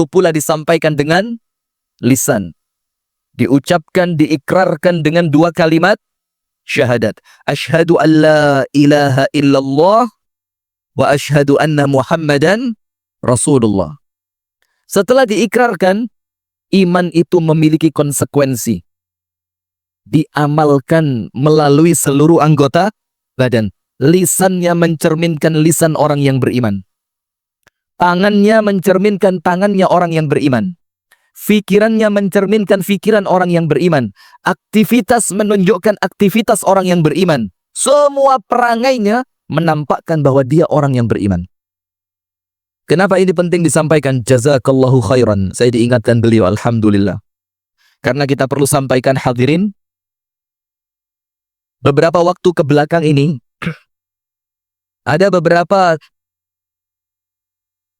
pula disampaikan dengan lisan. Diucapkan, diikrarkan dengan dua kalimat syahadat. Asyhadu an la ilaha illallah wa asyhadu anna Muhammadan Rasulullah. Setelah diikrarkan, iman itu memiliki konsekuensi. Diamalkan melalui seluruh anggota badan. Lisannya mencerminkan lisan orang yang beriman. Tangannya mencerminkan tangannya orang yang beriman. Fikirannya mencerminkan fikiran orang yang beriman. Aktivitas menunjukkan aktivitas orang yang beriman. Semua perangainya menampakkan bahwa dia orang yang beriman. Kenapa ini penting disampaikan? Jazakallahu khairan. Saya diingatkan beliau, alhamdulillah. Karena kita perlu sampaikan hadirin, beberapa waktu ke belakang ini, ada beberapa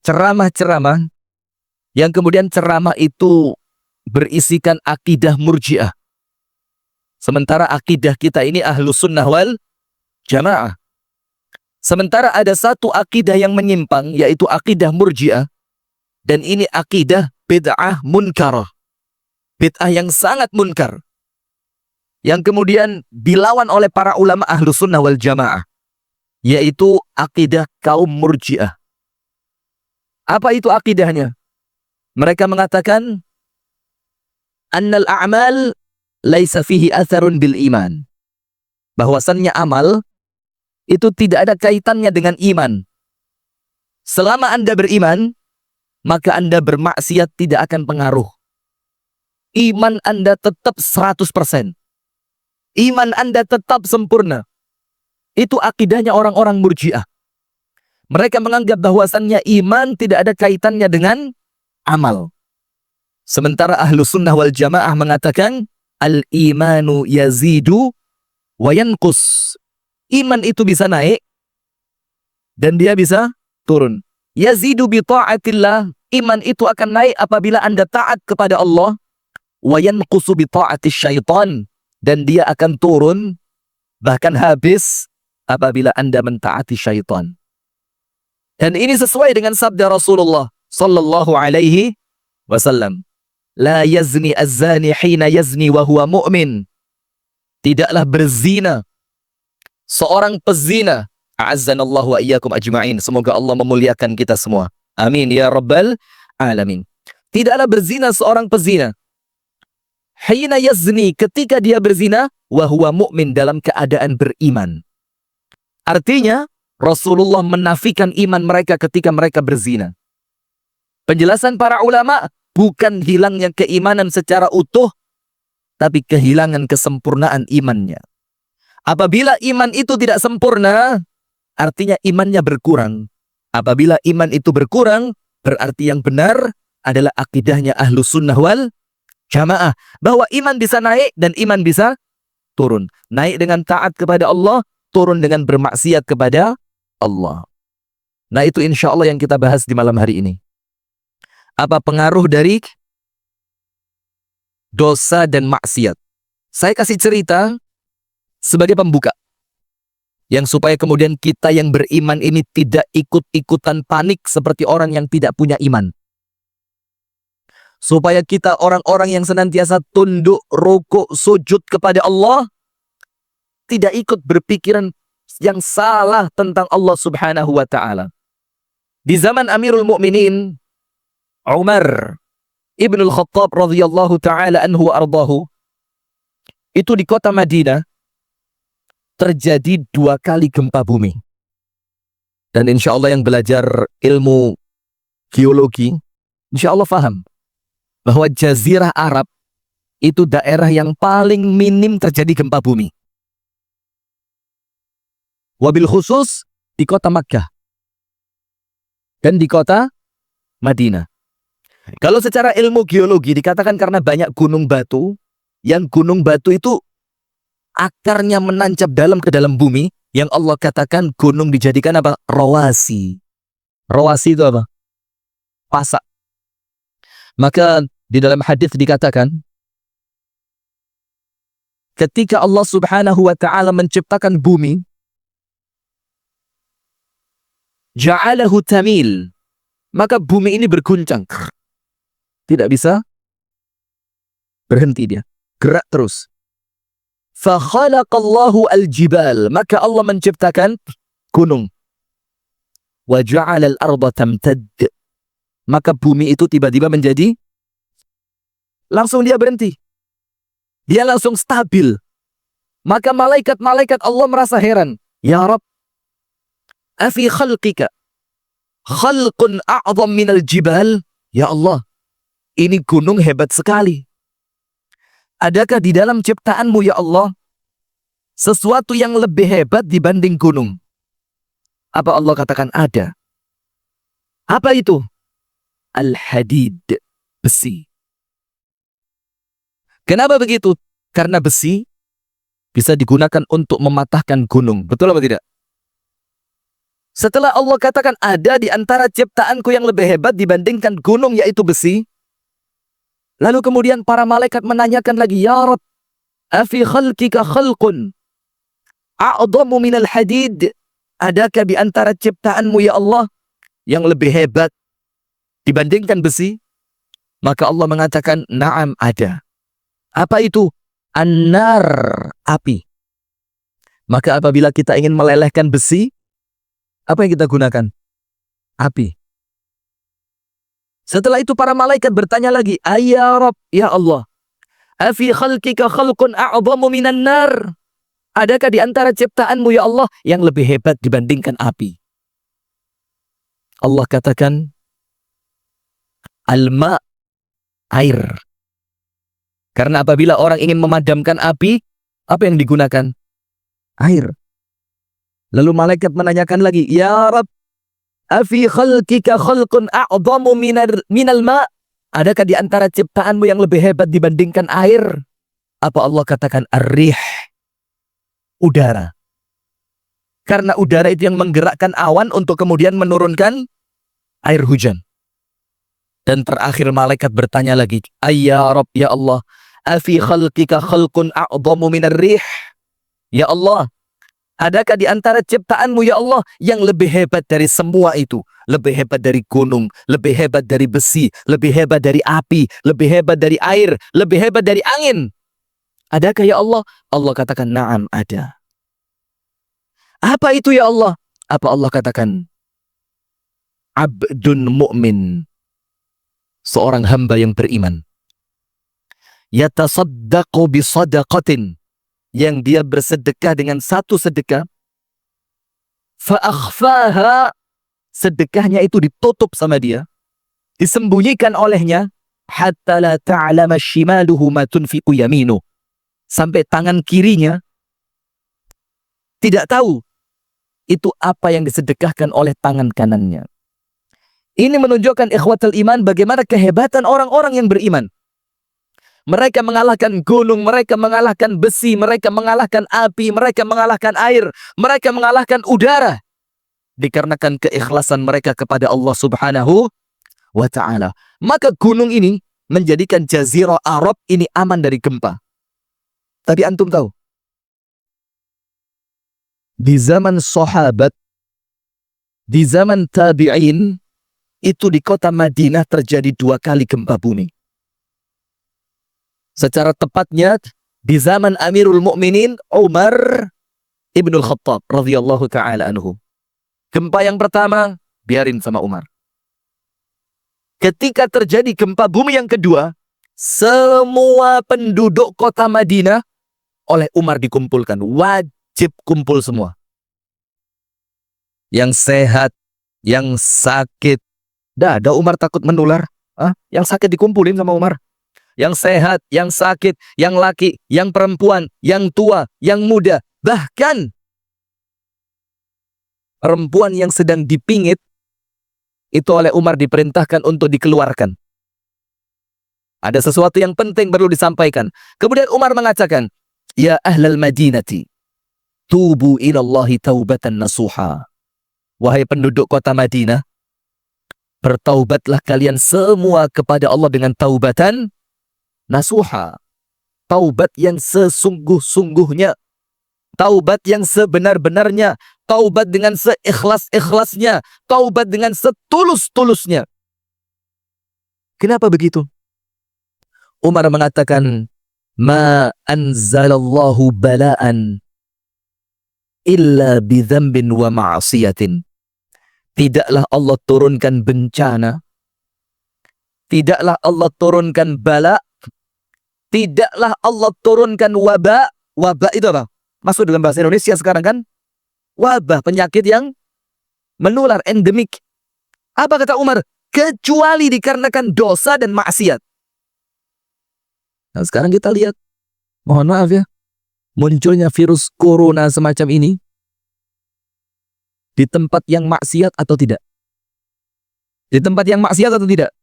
ceramah-ceramah yang kemudian ceramah itu berisikan akidah murji'ah. Sementara akidah kita ini ahlus sunnah wal jamaah. Sementara ada satu akidah yang menyimpang, yaitu akidah murji'ah. Dan ini akidah bid'ah munkarah. Bid'ah yang sangat munkar. Yang kemudian dilawan oleh para ulama ahlus sunnah wal jamaah. Yaitu akidah kaum murji'ah. Apa itu akidahnya? Mereka mengatakan annal a'mal laisa fihi atharun bil iman. Bahwasannya amal itu tidak ada kaitannya dengan iman. Selama Anda beriman, maka Anda bermaksiat tidak akan pengaruh. Iman Anda tetap 100%. Iman Anda tetap sempurna. Itu akidahnya orang-orang murji'ah. Mereka menganggap bahwasannya iman tidak ada kaitannya dengan amal. Sementara ahlu sunnah wal jamaah mengatakan al-imanu yazidu wa yanqus. Iman itu bisa naik dan dia bisa turun. Yazidu bi ta'atillah. Iman itu akan naik apabila Anda taat kepada Allah. Wa yanqusu bi ta'atis syaitan. Dan dia akan turun, bahkan habis apabila Anda mentaati syaitan. Dan ini sesuai dengan sabda Rasulullah sallallahu alaihi wasallam. La yazni az-zani hina yazni wa huwa mu'min. Tidaklah berzina seorang pezina. A'azzanallahu wa iyyakum ajma'in. Semoga Allah memuliakan kita semua. Amin ya rabbal alamin. Tidaklah berzina seorang pezina hina yazni, ketika dia berzina, wa huwa mu'min, dalam keadaan beriman. Artinya Rasulullah menafikan iman mereka ketika mereka berzina. Penjelasan para ulama, bukan hilangnya keimanan secara utuh, tapi kehilangan kesempurnaan imannya. Apabila iman itu tidak sempurna, artinya imannya berkurang. Apabila iman itu berkurang, berarti yang benar adalah akidahnya ahlu sunnah wal jamaah, bahwa iman bisa naik dan iman bisa turun. Naik dengan taat kepada Allah, turun dengan bermaksiat kepada Allah. Nah, itu insya Allah yang kita bahas di malam hari ini. Apa pengaruh dari dosa dan maksiat? Saya kasih cerita sebagai pembuka, yang supaya kemudian kita yang beriman ini tidak ikut-ikutan panik seperti orang yang tidak punya iman. Supaya kita orang-orang yang senantiasa tunduk, rukuk, sujud kepada Allah, tidak ikut berpikiran yang salah tentang Allah subhanahu wa ta'ala. Di zaman Amirul Mukminin Umar Ibnul Khattab radhiyallahu ta'ala anhu wa ardahu, itu di kota Madinah terjadi 2 kali gempa bumi. Dan insya Allah yang belajar ilmu geologi, insya Allah faham bahwa Jazirah Arab itu daerah yang paling minim terjadi gempa bumi. Wabil khusus di kota Makkah dan di kota Madinah. Kalau secara ilmu geologi dikatakan karena banyak gunung batu, yang gunung batu itu akarnya menancap dalam ke dalam bumi, yang Allah katakan gunung dijadikan apa? Rawasi. Rawasi itu apa? Pasak. Maka di dalam hadis dikatakan, ketika Allah subhanahu wa ta'ala menciptakan bumi, ja'alahu tamil, maka bumi ini berguncang. Tidak bisa berhenti dia. Gerak terus. Fakhalaqallahu al-jibal. Maka Allah menciptakan gunung. Wa ja'alal arda tamtad. Maka bumi itu tiba-tiba menjadi, langsung dia berhenti. Dia langsung stabil. Maka malaikat-malaikat Allah merasa heran. Ya Rabb, afi khalqika khalqun a'zam minal jibal. Ya Allah, ini gunung hebat sekali. Adakah di dalam ciptaanmu ya Allah sesuatu yang lebih hebat dibanding gunung? Apa Allah katakan? Ada. Apa itu? Al-hadid, besi. Kenapa begitu? Karena besi bisa digunakan untuk mematahkan gunung. Betul apa tidak? Setelah Allah katakan ada di antara ciptaanku yang lebih hebat dibandingkan gunung, yaitu besi. Lalu kemudian para malaikat menanyakan lagi, Ya Rabb, afi khalqika khalqun a'zamu minal hadid. Adakah di antara ciptaanmu ya Allah yang lebih hebat dibandingkan besi? Maka Allah mengatakan, na'am, ada. Apa itu? An-nar, api. Maka apabila kita ingin melelehkan besi, apa yang kita gunakan? Api. Setelah itu para malaikat bertanya lagi, ya Rabb, ya Allah, afi khalqika khalqun a'zamu minan nar. Adakah di antara ciptaanmu ya Allah yang lebih hebat dibandingkan api? Allah katakan, al-ma', air. Karena apabila orang ingin memadamkan api, apa yang digunakan? Air. Lalu malaikat menanyakan lagi, Ya Rabb, afi khalqika khalqun a'zamu minal ma'. Adakah di antara ciptaanmu yang lebih hebat dibandingkan air? Apa Allah katakan? Ar-rih, udara. Karena udara itu yang menggerakkan awan untuk kemudian menurunkan air hujan. Dan terakhir malaikat bertanya lagi, ya Rabb, ya Allah, afi khalqika khalqun a'zamu minar rih. Ya Allah, adakah di antara ciptaanmu ya Allah yang lebih hebat dari semua itu? Lebih hebat dari gunung, lebih hebat dari besi, lebih hebat dari api, lebih hebat dari air, lebih hebat dari angin. Adakah ya Allah? Allah katakan, na'am, ada. Apa itu ya Allah? Apa Allah katakan? Abdun mu'min, seorang hamba yang beriman. Yatasaddaqu bisadaqatin, yang dia bersedekah dengan satu sedekah. Fa'akhfaha, sedekahnya itu ditutup sama dia, disembunyikan olehnya. Hatta la ta'lama shimaluhu ma tunfiqu yaminu, sampai tangan kirinya tidak tahu itu apa yang disedekahkan oleh tangan kanannya. Ini menunjukkan ikhwatul iman bagaimana kehebatan orang-orang yang beriman. Mereka mengalahkan gunung, mereka mengalahkan besi, mereka mengalahkan api, mereka mengalahkan air, mereka mengalahkan udara. Dikarenakan keikhlasan mereka kepada Allah Subhanahu wa ta'ala. Maka gunung ini menjadikan Jazirah Arab ini aman dari gempa. Tapi antum tahu, di zaman sahabat, di zaman tabi'in, itu di kota Madinah terjadi 2 kali gempa bumi. Secara tepatnya di zaman Amirul Mukminin Umar Ibnul Khattab radhiyallahu taala anhu. Gempa yang pertama biarin sama Umar. Ketika terjadi gempa bumi yang kedua, semua penduduk kota Madinah oleh Umar dikumpulkan, wajib kumpul semua. Yang sehat, yang sakit, dah ada Umar takut menular. Yang sakit dikumpulin sama Umar. Yang sehat, yang sakit, yang laki, yang perempuan, yang tua, yang muda. Bahkan perempuan yang sedang dipingit, itu oleh Umar diperintahkan untuk dikeluarkan. Ada sesuatu yang penting perlu disampaikan. Kemudian Umar mengatakan, Ya ahlal madinati, tubu ilallahi taubatan nasuha. Wahai penduduk kota Madinah, bertaubatlah kalian semua kepada Allah dengan taubatan nasuha. Taubat yang sesungguh-sungguhnya, taubat yang sebenar-benarnya, taubat dengan seikhlas-ikhlasnya, taubat dengan setulus-tulusnya. Kenapa begitu? Umar mengatakan, ma anzalallahu bala'an illa bidzambin wa ma'asiyatin. Tidaklah Allah turunkan bencana, tidaklah Allah turunkan bala, tidaklah Allah turunkan wabah. Wabah itu apa? Masuk dalam bahasa Indonesia sekarang kan? Wabah, penyakit yang menular, endemik. Apa kata Umar? Kecuali dikarenakan dosa dan maksiat. Nah, sekarang kita lihat, mohon maaf ya, munculnya virus corona semacam ini di tempat yang maksiat atau tidak? Di tempat yang maksiat atau tidak?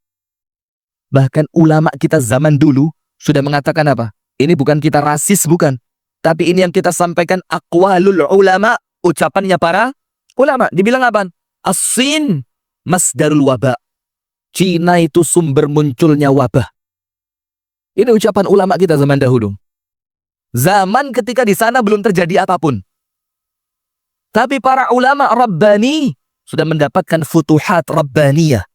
Bahkan ulama kita zaman dulu sudah mengatakan apa? Ini bukan kita rasis, bukan. Tapi ini yang kita sampaikan aqwalul ulama, ucapannya para ulama. Dibilang apa? As-Sin masdarul wabah. Cina itu sumber munculnya wabah. Ini ucapan ulama kita zaman dahulu. Zaman ketika di sana belum terjadi apapun. Tapi para ulama Rabbani sudah mendapatkan futuhat Rabbaniyah.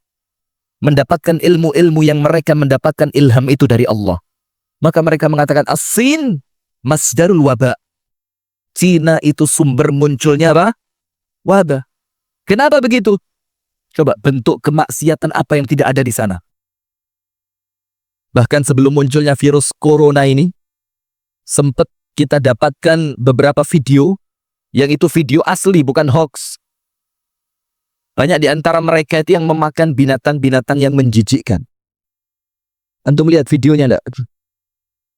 Mendapatkan ilmu-ilmu yang mereka mendapatkan ilham itu dari Allah. Maka mereka mengatakan As-Sin masdarul wabah. Cina itu sumber munculnya apa? Wabah. Kenapa begitu? Coba bentuk kemaksiatan apa yang tidak ada di sana. Bahkan sebelum munculnya virus corona ini, sempat kita dapatkan beberapa video, yang itu video asli bukan hoax. Banyak di antara mereka itu yang memakan binatang-binatang yang menjijikkan. Antum lihat videonya enggak?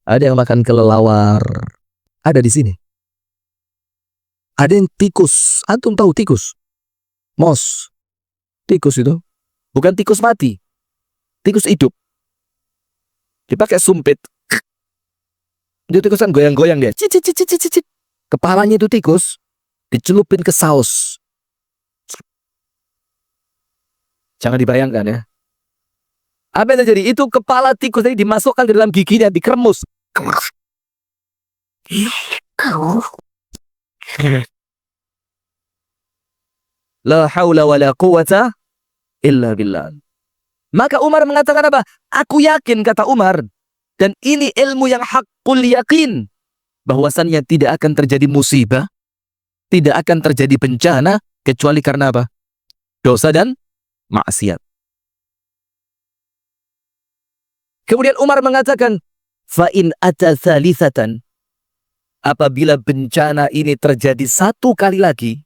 Ada yang makan kelelawar. Ada di sini. Ada yang tikus. Antum tahu tikus? Mos. Tikus itu. Bukan tikus mati. Tikus hidup. Dipakai sumpit. Itu tikus kan goyang-goyang dia. Cicit. Kepalanya itu tikus. Dicelupin ke saus. Jangan dibayangkan ya. Apa yang terjadi? Itu kepala tikus tadi dimasukkan ke dalam giginya, dikeremus. La haula wa la quwata illa billah. Maka Umar mengatakan apa? Aku yakin, kata Umar, dan ini ilmu yang haqqul yakin, bahwasannya tidak akan terjadi musibah, tidak akan terjadi bencana, kecuali karena apa? Dosa dan maksiat. Kemudian Umar mengatakan, fa'in ata thalithatan, apabila bencana ini terjadi satu kali lagi,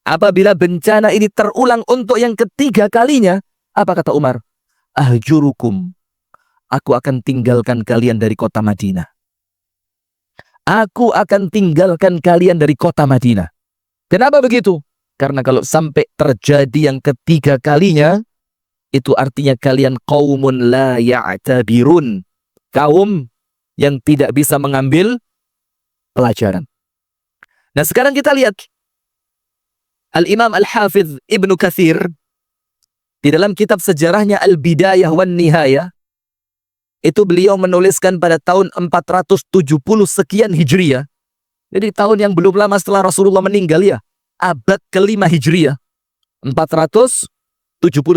apabila bencana ini terulang untuk yang ketiga kalinya, apa kata Umar? Ahjurukum, aku akan tinggalkan kalian dari kota Madinah. Aku akan tinggalkan kalian dari kota Madinah. Kenapa begitu? Karena kalau sampai terjadi yang ketiga kalinya, itu artinya kalian qaumun la ya'tabirun. Kaum yang tidak bisa mengambil pelajaran. Nah, sekarang kita lihat Al-Imam Al-Hafidh Ibnu Katsir di dalam kitab sejarahnya Al-Bidayah wan Nihayah, itu beliau menuliskan pada tahun 470 sekian Hijriyah. Jadi tahun yang belum lama setelah Rasulullah meninggal ya, abad ke-5 Hijriyah. 470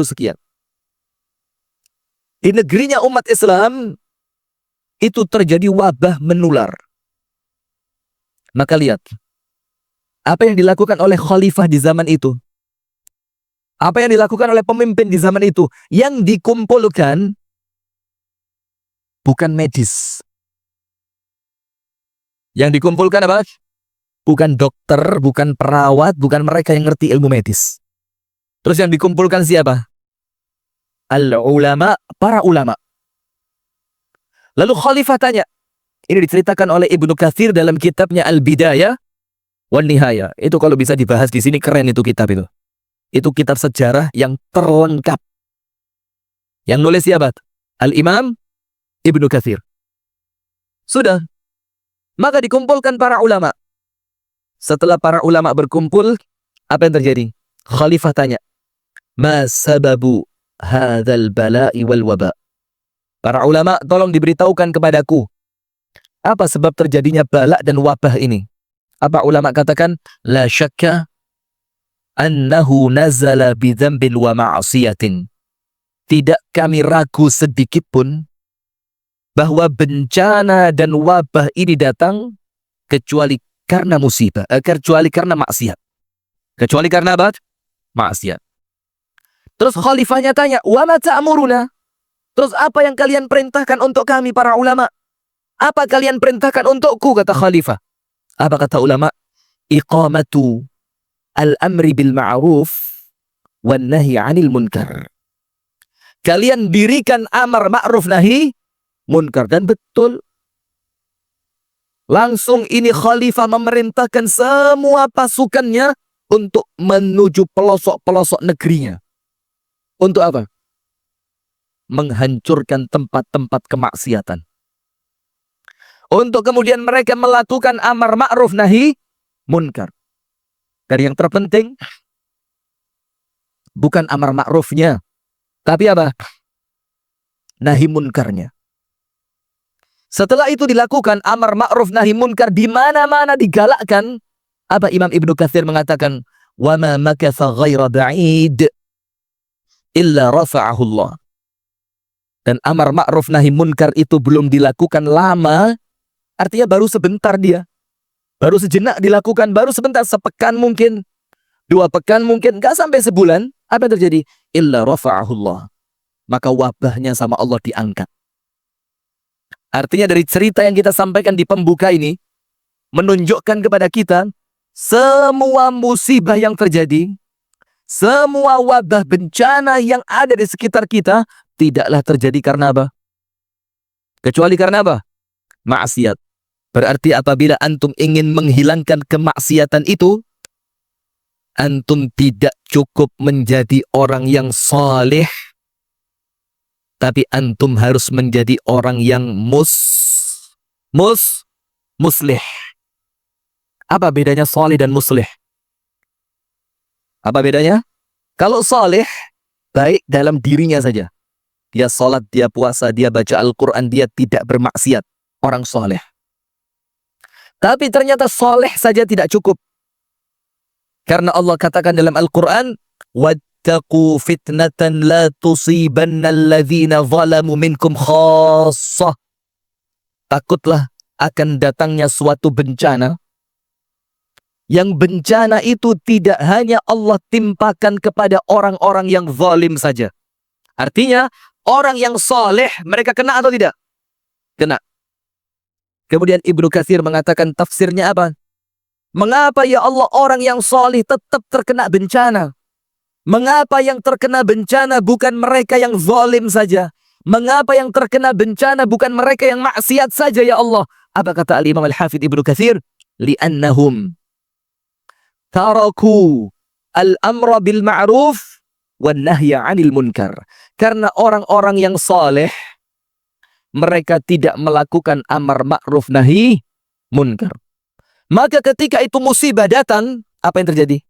sekian. Di negerinya umat Islam itu terjadi wabah menular. Maka lihat apa yang dilakukan oleh khalifah di zaman itu. Apa yang dilakukan oleh pemimpin di zaman itu. Yang dikumpulkan bukan medis. Yang dikumpulkan apa? Bukan dokter, bukan perawat, bukan mereka yang ngerti ilmu medis. Terus yang dikumpulkan siapa? Al-ulama, para ulama. Lalu khalifah tanya, ini diceritakan oleh Ibnu Katsir dalam kitabnya Al-Bidayah wan Nihayah. Itu kalau bisa dibahas di sini, keren itu kitab itu. Itu kitab sejarah yang terlengkap. Yang nulis siapa? Al-Imam Ibnu Katsir. Sudah. Maka dikumpulkan para ulama. Setelah para ulama berkumpul, apa yang terjadi? Khalifah tanya, ma sababu hadzal bala'i wal waba? Para ulama, tolong diberitahukan kepadaku, apa sebab terjadinya bala dan wabah ini? Apa ulama katakan? La syakka annahu nazala bidzambin wa ma'asiyatin. Tidak kami ragu sedikit pun bahwa bencana dan wabah ini datang kecuali karena musibah, kecuali karena maksiat. Kecuali karena apa? Maksiat. Terus khalifahnya tanya, "Wa ma ta'muruna?" Terus apa yang kalian perintahkan untuk kami para ulama? Apa kalian perintahkan untukku, kata khalifah. Apa kata ulama? Iqamatu al-amri bil ma'ruf wan nahi 'anil munkar. Kalian dirikan amar ma'ruf nahi munkar. Dan betul, langsung ini khalifah memerintahkan semua pasukannya untuk menuju pelosok-pelosok negerinya. Untuk apa? Menghancurkan tempat-tempat kemaksiatan. Untuk kemudian mereka melakukan amar ma'ruf nahi munkar. Dan yang terpenting bukan amar ma'rufnya, tapi apa? Nahi munkarnya. Setelah itu dilakukan amar ma'ruf nahi munkar, di mana-mana digalakkan. Apa Imam Ibnu Katsir mengatakan, "Wa ma makatha ghaira ba'id illa rafa'ahu Allah." Dan amar ma'ruf nahi munkar itu belum dilakukan lama, artinya baru sebentar dia. Baru sejenak dilakukan, baru sebentar, sepekan mungkin, 2 pekan mungkin, gak sampai sebulan. Apa yang terjadi? Illa rafa'ahu Allah. Maka wabahnya sama Allah diangkat. Artinya dari cerita yang kita sampaikan di pembuka ini, menunjukkan kepada kita, semua musibah yang terjadi, semua wabah bencana yang ada di sekitar kita, tidaklah terjadi karena apa? Kecuali karena apa? Maksiat. Berarti apabila antum ingin menghilangkan kemaksiatan itu, antum tidak cukup menjadi orang yang saleh, tapi antum harus menjadi orang yang muslih. Apa bedanya saleh dan muslih? Apa bedanya? Kalau saleh, baik dalam dirinya saja. Dia sholat, dia puasa, dia baca Al-Quran, dia tidak bermaksiat. Orang soleh. Tapi ternyata soleh saja tidak cukup. Karena Allah katakan dalam Al-Quran, "Wattaqu fitnatan la tusibanna alladhina zalamu minkum khassah." Takutlah akan datangnya suatu bencana. Yang bencana itu tidak hanya Allah timpakan kepada orang-orang yang zalim saja. Artinya, orang yang soleh, mereka kena atau tidak? Kena. Kemudian Ibnu Katsir mengatakan tafsirnya apa? Mengapa ya Allah orang yang soleh tetap terkena bencana? Mengapa yang terkena bencana bukan mereka yang zalim saja? Mengapa yang terkena bencana bukan mereka yang maksiat saja ya Allah? Apa kata Al-Imam Al-Hafidh Ibnu Katsir? Li'annahum taraku al-amra bil ma'ruf wan nahya 'anil munkar. Karena orang-orang yang saleh, mereka tidak melakukan amar ma'ruf nahi munkar. Maka ketika itu musibah datang, apa yang terjadi?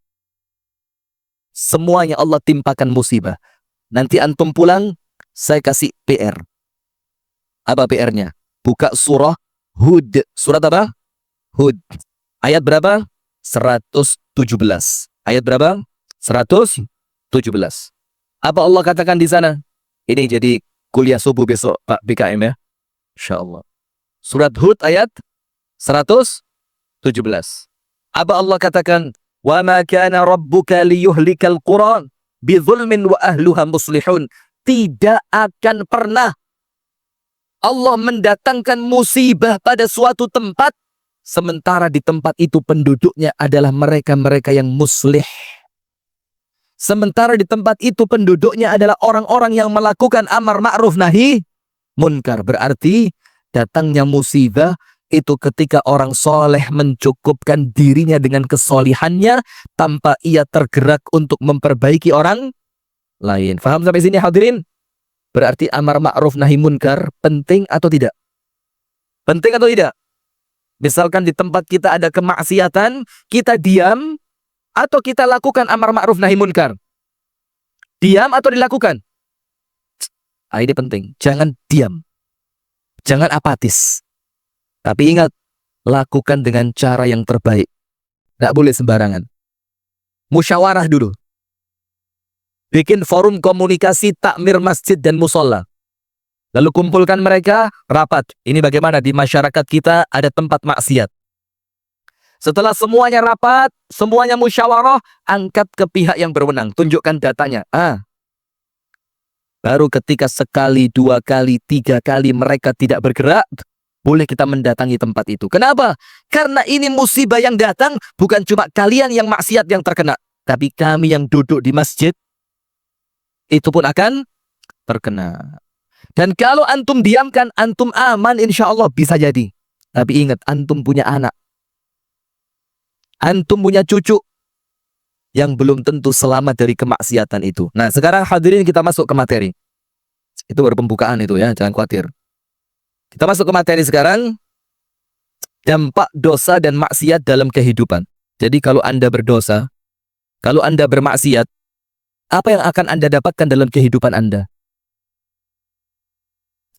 Semuanya Allah timpakan musibah. Nanti antum pulang, saya kasih PR. Apa PR-nya? Buka surah Hud. Surat apa? Hud. Ayat berapa? 117. Ayat berapa? 117. Apa Allah katakan di sana? Ini jadi kuliah subuh besok Pak BKM ya. Insyaallah. Surat Hud ayat 117. Apa Allah katakan? Wa ma kana rabbuka liyuhlikal qura bidzulmin wa ahluha muslihun. Tidak akan pernah Allah mendatangkan musibah pada suatu tempat, sementara di tempat itu penduduknya adalah mereka-mereka yang muslih. Sementara di tempat itu penduduknya adalah orang-orang yang melakukan amar ma'ruf nahi munkar. Berarti datangnya musibah itu ketika orang soleh mencukupkan dirinya dengan kesolihannya tanpa ia tergerak untuk memperbaiki orang lain. Faham sampai sini hadirin? Berarti amar ma'ruf nahi munkar penting atau tidak? Penting atau tidak? Misalkan di tempat kita ada kemaksiatan, kita diam atau kita lakukan amar ma'ruf nahi munkar? Diam atau dilakukan? Ini penting. Jangan diam. Jangan apatis. Tapi ingat, lakukan dengan cara yang terbaik. Nggak boleh sembarangan. Musyawarah dulu. Bikin forum komunikasi takmir masjid dan musola. Lalu kumpulkan mereka, rapat. Ini bagaimana di masyarakat kita ada tempat maksiat. Setelah semuanya rapat, semuanya musyawarah, angkat ke pihak yang berwenang. Tunjukkan datanya. Baru ketika sekali, 2 kali, 3 kali mereka tidak bergerak, boleh kita mendatangi tempat itu. Kenapa? Karena ini musibah yang datang, bukan cuma kalian yang maksiat yang terkena, tapi kami yang duduk di masjid, itu pun akan terkena. Dan kalau antum diamkan, antum aman insya Allah, bisa jadi. Tapi ingat, antum punya anak. Antum punya cucu yang belum tentu selamat dari kemaksiatan itu. Nah, sekarang hadirin kita masuk ke materi. Itu baru pembukaan itu ya, jangan khawatir. Kita masuk ke materi sekarang. Dampak dosa dan maksiat dalam kehidupan. Jadi kalau Anda berdosa, kalau Anda bermaksiat, apa yang akan Anda dapatkan dalam kehidupan Anda?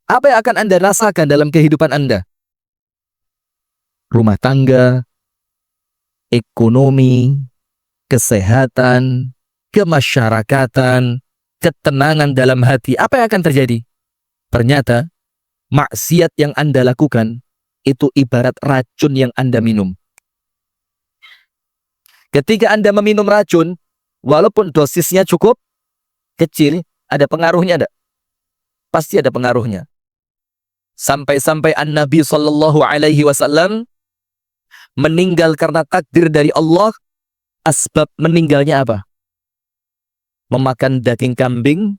Apa yang akan Anda rasakan dalam kehidupan Anda? Rumah tangga, ekonomi, kesehatan, kemasyarakatan, ketenangan dalam hati. Apa yang akan terjadi? Ternyata, maksiat yang Anda lakukan, itu ibarat racun yang Anda minum. Ketika Anda meminum racun, walaupun dosisnya cukup kecil, ada pengaruhnya enggak? Pasti ada pengaruhnya. Sampai-sampai An-Nabi SAW meninggal karena takdir dari Allah. Asbab meninggalnya apa? Memakan daging kambing,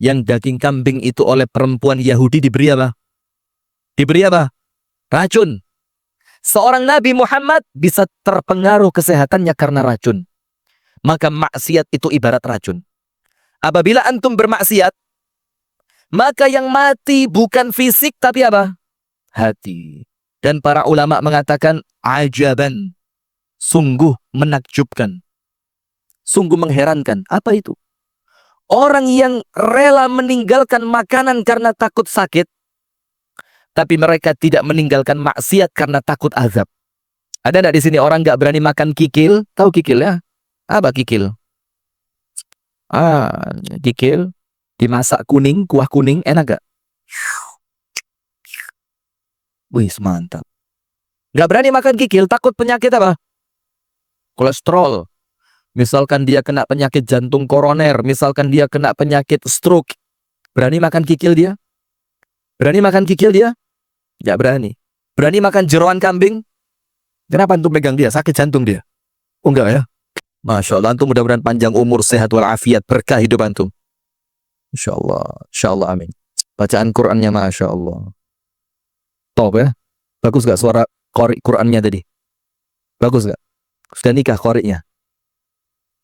yang daging kambing itu oleh perempuan Yahudi diberi apa? Diberi apa? Racun. Seorang Nabi Muhammad bisa terpengaruh kesehatannya karena racun. Maka maksiat itu ibarat racun. Apabila antum bermaksiat, maka yang mati bukan fisik tapi apa? Hati. Dan para ulama mengatakan ajaban. Sungguh menakjubkan. Sungguh mengherankan. Apa itu? Orang yang rela meninggalkan makanan karena takut sakit, tapi mereka tidak meninggalkan maksiat karena takut azab. Ada enggak di sini orang nggak berani makan kikil? Tahu kikil ya? Apa kikil? Kikil dimasak kuning, kuah kuning, enak gak? Wih, mantap. Nggak berani makan kikil, takut penyakit apa? Kolesterol. Misalkan dia kena penyakit jantung koroner, misalkan dia kena penyakit stroke. Berani makan kikil dia? Berani makan kikil dia? Nggak berani. Berani makan jeroan kambing? Kenapa antum pegang dia? Sakit jantung dia? Oh enggak ya? Masya Allah, antum mudah-mudahan panjang umur, sehat walafiat, berkah hidup antum. Insya Allah, amin. Bacaan Qurannya Masya Allah. Top ya? Bagus gak suara qori Qurannya tadi? Bagus gak? Sudah nikah qorinya?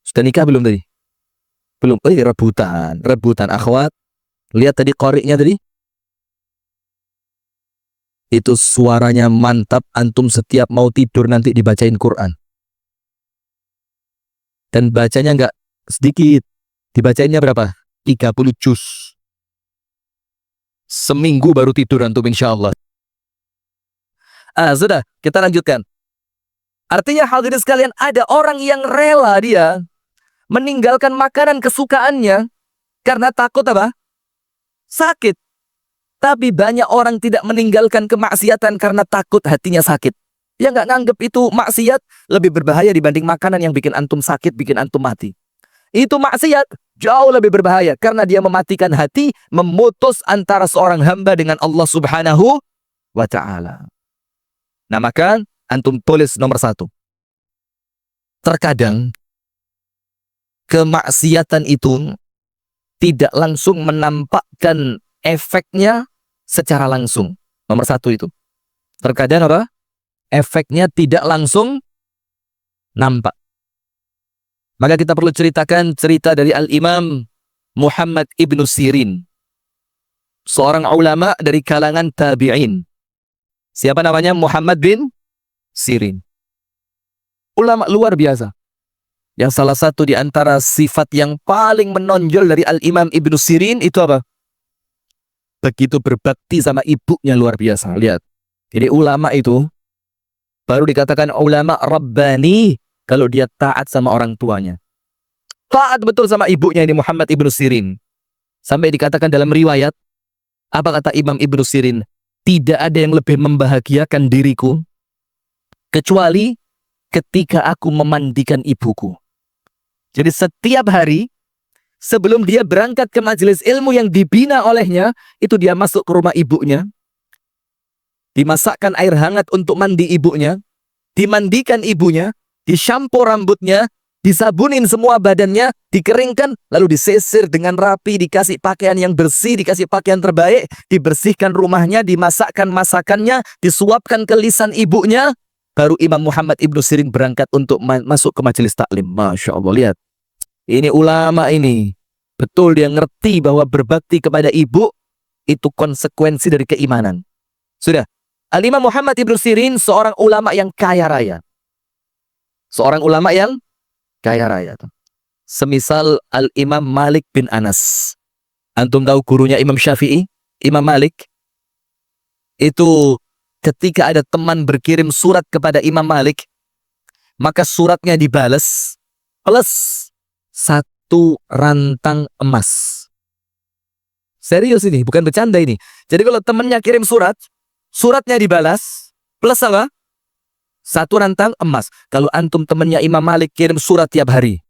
Sudah nikah belum tadi? Belum. Rebutan akhwat. Lihat tadi qorinya tadi. Itu suaranya mantap. Antum setiap mau tidur nanti dibacain Quran. Dan bacanya nggak sedikit. Dibacainnya berapa? 30 juz. Seminggu baru tidur antum insya Allah. Sudah, kita lanjutkan. Artinya hadirin sekalian, ada orang yang rela dia meninggalkan makanan kesukaannya karena takut apa? Sakit. Tapi banyak orang tidak meninggalkan kemaksiatan karena takut hatinya sakit. Yang nggak nganggep itu maksiat lebih berbahaya dibanding makanan yang bikin antum sakit, bikin antum mati. Itu maksiat jauh lebih berbahaya karena dia mematikan hati, memutus antara seorang hamba dengan Allah Subhanahu wa Ta'ala. Nah, maka antum tulis nomor 1. Terkadang kemaksiatan itu tidak langsung menampakkan efeknya secara langsung. Nomor 1 itu. Terkadang apa? Efeknya tidak langsung nampak. Maka kita perlu ceritakan cerita dari Al-Imam Muhammad ibn Sirin. Seorang ulama dari kalangan tabi'in. Siapa namanya? Muhammad bin Sirin. Ulama luar biasa. Yang salah satu di antara sifat yang paling menonjol dari Al-Imam Ibnu Sirin itu apa? Begitu berbakti sama ibunya luar biasa. Lihat. Jadi ulama itu baru dikatakan ulama Rabbani kalau dia taat sama orang tuanya. Taat betul sama ibunya ini Muhammad Ibnu Sirin. Sampai dikatakan dalam riwayat, Apa kata Imam Ibnu Sirin? Tidak ada yang lebih membahagiakan diriku kecuali ketika aku memandikan ibuku. Jadi setiap hari sebelum dia berangkat ke majelis ilmu yang dibina olehnya, itu dia masuk ke rumah ibunya, dimasakkan air hangat untuk mandi ibunya, dimandikan ibunya, disampo rambutnya, disabunin semua badannya, dikeringkan, lalu disisir dengan rapi, dikasih pakaian yang bersih, dikasih pakaian terbaik, dibersihkan rumahnya, dimasakkan masakannya, disuapkan ke lisan ibunya, baru Imam Muhammad Ibnu Sirin berangkat untuk masuk ke majelis taklim. Masya Allah, lihat. Ini ulama ini. Betul dia ngerti bahwa berbakti kepada ibu itu konsekuensi dari keimanan. Sudah. Al-Imam Muhammad Ibnu Sirin seorang ulama yang kaya raya. Seorang ulama yang kaya raya. Semisal Al-Imam Malik bin Anas. Antum tahu gurunya Imam Syafi'i? Imam Malik. Itu ketika ada teman berkirim surat kepada Imam Malik, maka suratnya dibalas plus 1 rantang emas. Serius ini, bukan bercanda ini. Jadi kalau temannya kirim surat, suratnya dibalas plus apa? 1 rantang emas. Kalau antum temannya Imam Malik kirim surat tiap hari,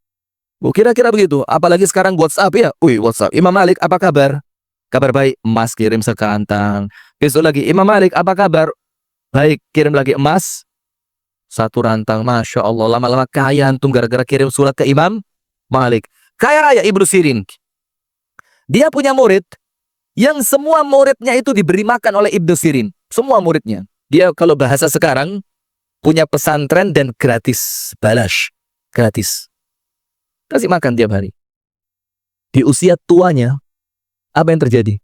kira-kira begitu. Apalagi sekarang WhatsApp ya. Wih, WhatsApp. Imam Malik apa kabar? Kabar baik. Emas kirim sekantang. Besok lagi, Imam Malik apa kabar? Baik, kirim lagi emas 1 rantang. Masya Allah, lama-lama kaya antum gara-gara kirim surat ke Imam Malik. Kaya raya Ibnu Sirin. Dia punya murid yang semua muridnya itu diberi makan oleh Ibnu Sirin. Semua muridnya. Dia kalau bahasa sekarang punya pesantren dan gratis. Balash. Gratis. Kasih makan tiap hari. Di usia tuanya, apa yang terjadi?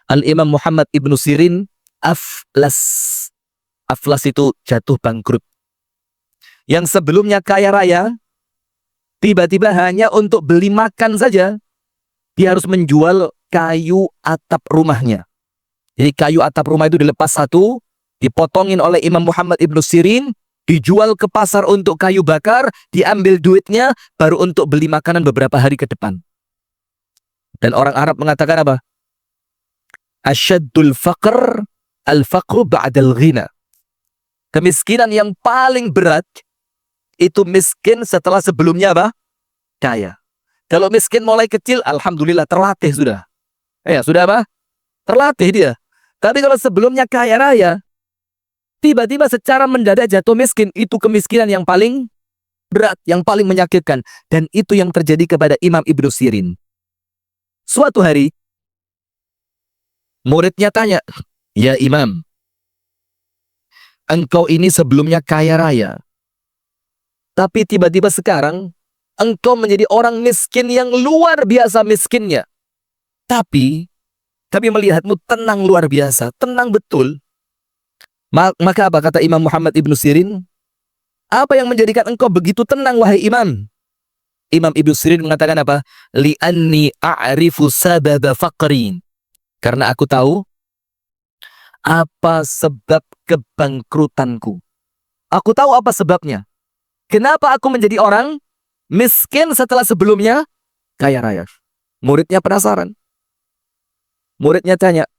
Al-Imam Muhammad Ibnu Sirin aflas. Aflas itu jatuh bangkrut. Yang sebelumnya kaya raya, tiba-tiba hanya untuk beli makan saja, dia harus menjual kayu atap rumahnya. Jadi kayu atap rumah itu dilepas satu, dipotongin oleh Imam Muhammad Ibnu Sirin, dijual ke pasar untuk kayu bakar, diambil duitnya, baru untuk beli makanan beberapa hari ke depan. Dan orang Arab mengatakan apa? Asyaddul faqr al-faqru ba'dal ghina. Kemiskinan yang paling berat itu miskin setelah sebelumnya apa? Kaya. Kalau miskin mulai kecil, alhamdulillah terlatih sudah. Ya, sudah apa? Terlatih dia. Tapi kalau sebelumnya kaya raya, tiba-tiba secara mendadak jatuh miskin, itu kemiskinan yang paling berat, yang paling menyakitkan. Dan itu yang terjadi kepada Imam Ibnu Sirin. Suatu hari, muridnya tanya, "Ya Imam, engkau ini sebelumnya kaya raya, tapi tiba-tiba sekarang engkau menjadi orang miskin yang luar biasa miskinnya. Tapi kami melihatmu tenang luar biasa, tenang betul. Maka apa kata Imam Muhammad Ibnu Sirin? Apa yang menjadikan engkau begitu tenang wahai Imam?" Imam Ibnu Sirin mengatakan apa? Li'anni a'rifu sababa faqrin. Karena aku tahu apa sebab kebangkrutanku. Aku tahu apa sebabnya. Kenapa aku menjadi orang miskin setelah sebelumnya kaya raya? Muridnya penasaran. Muridnya tanya,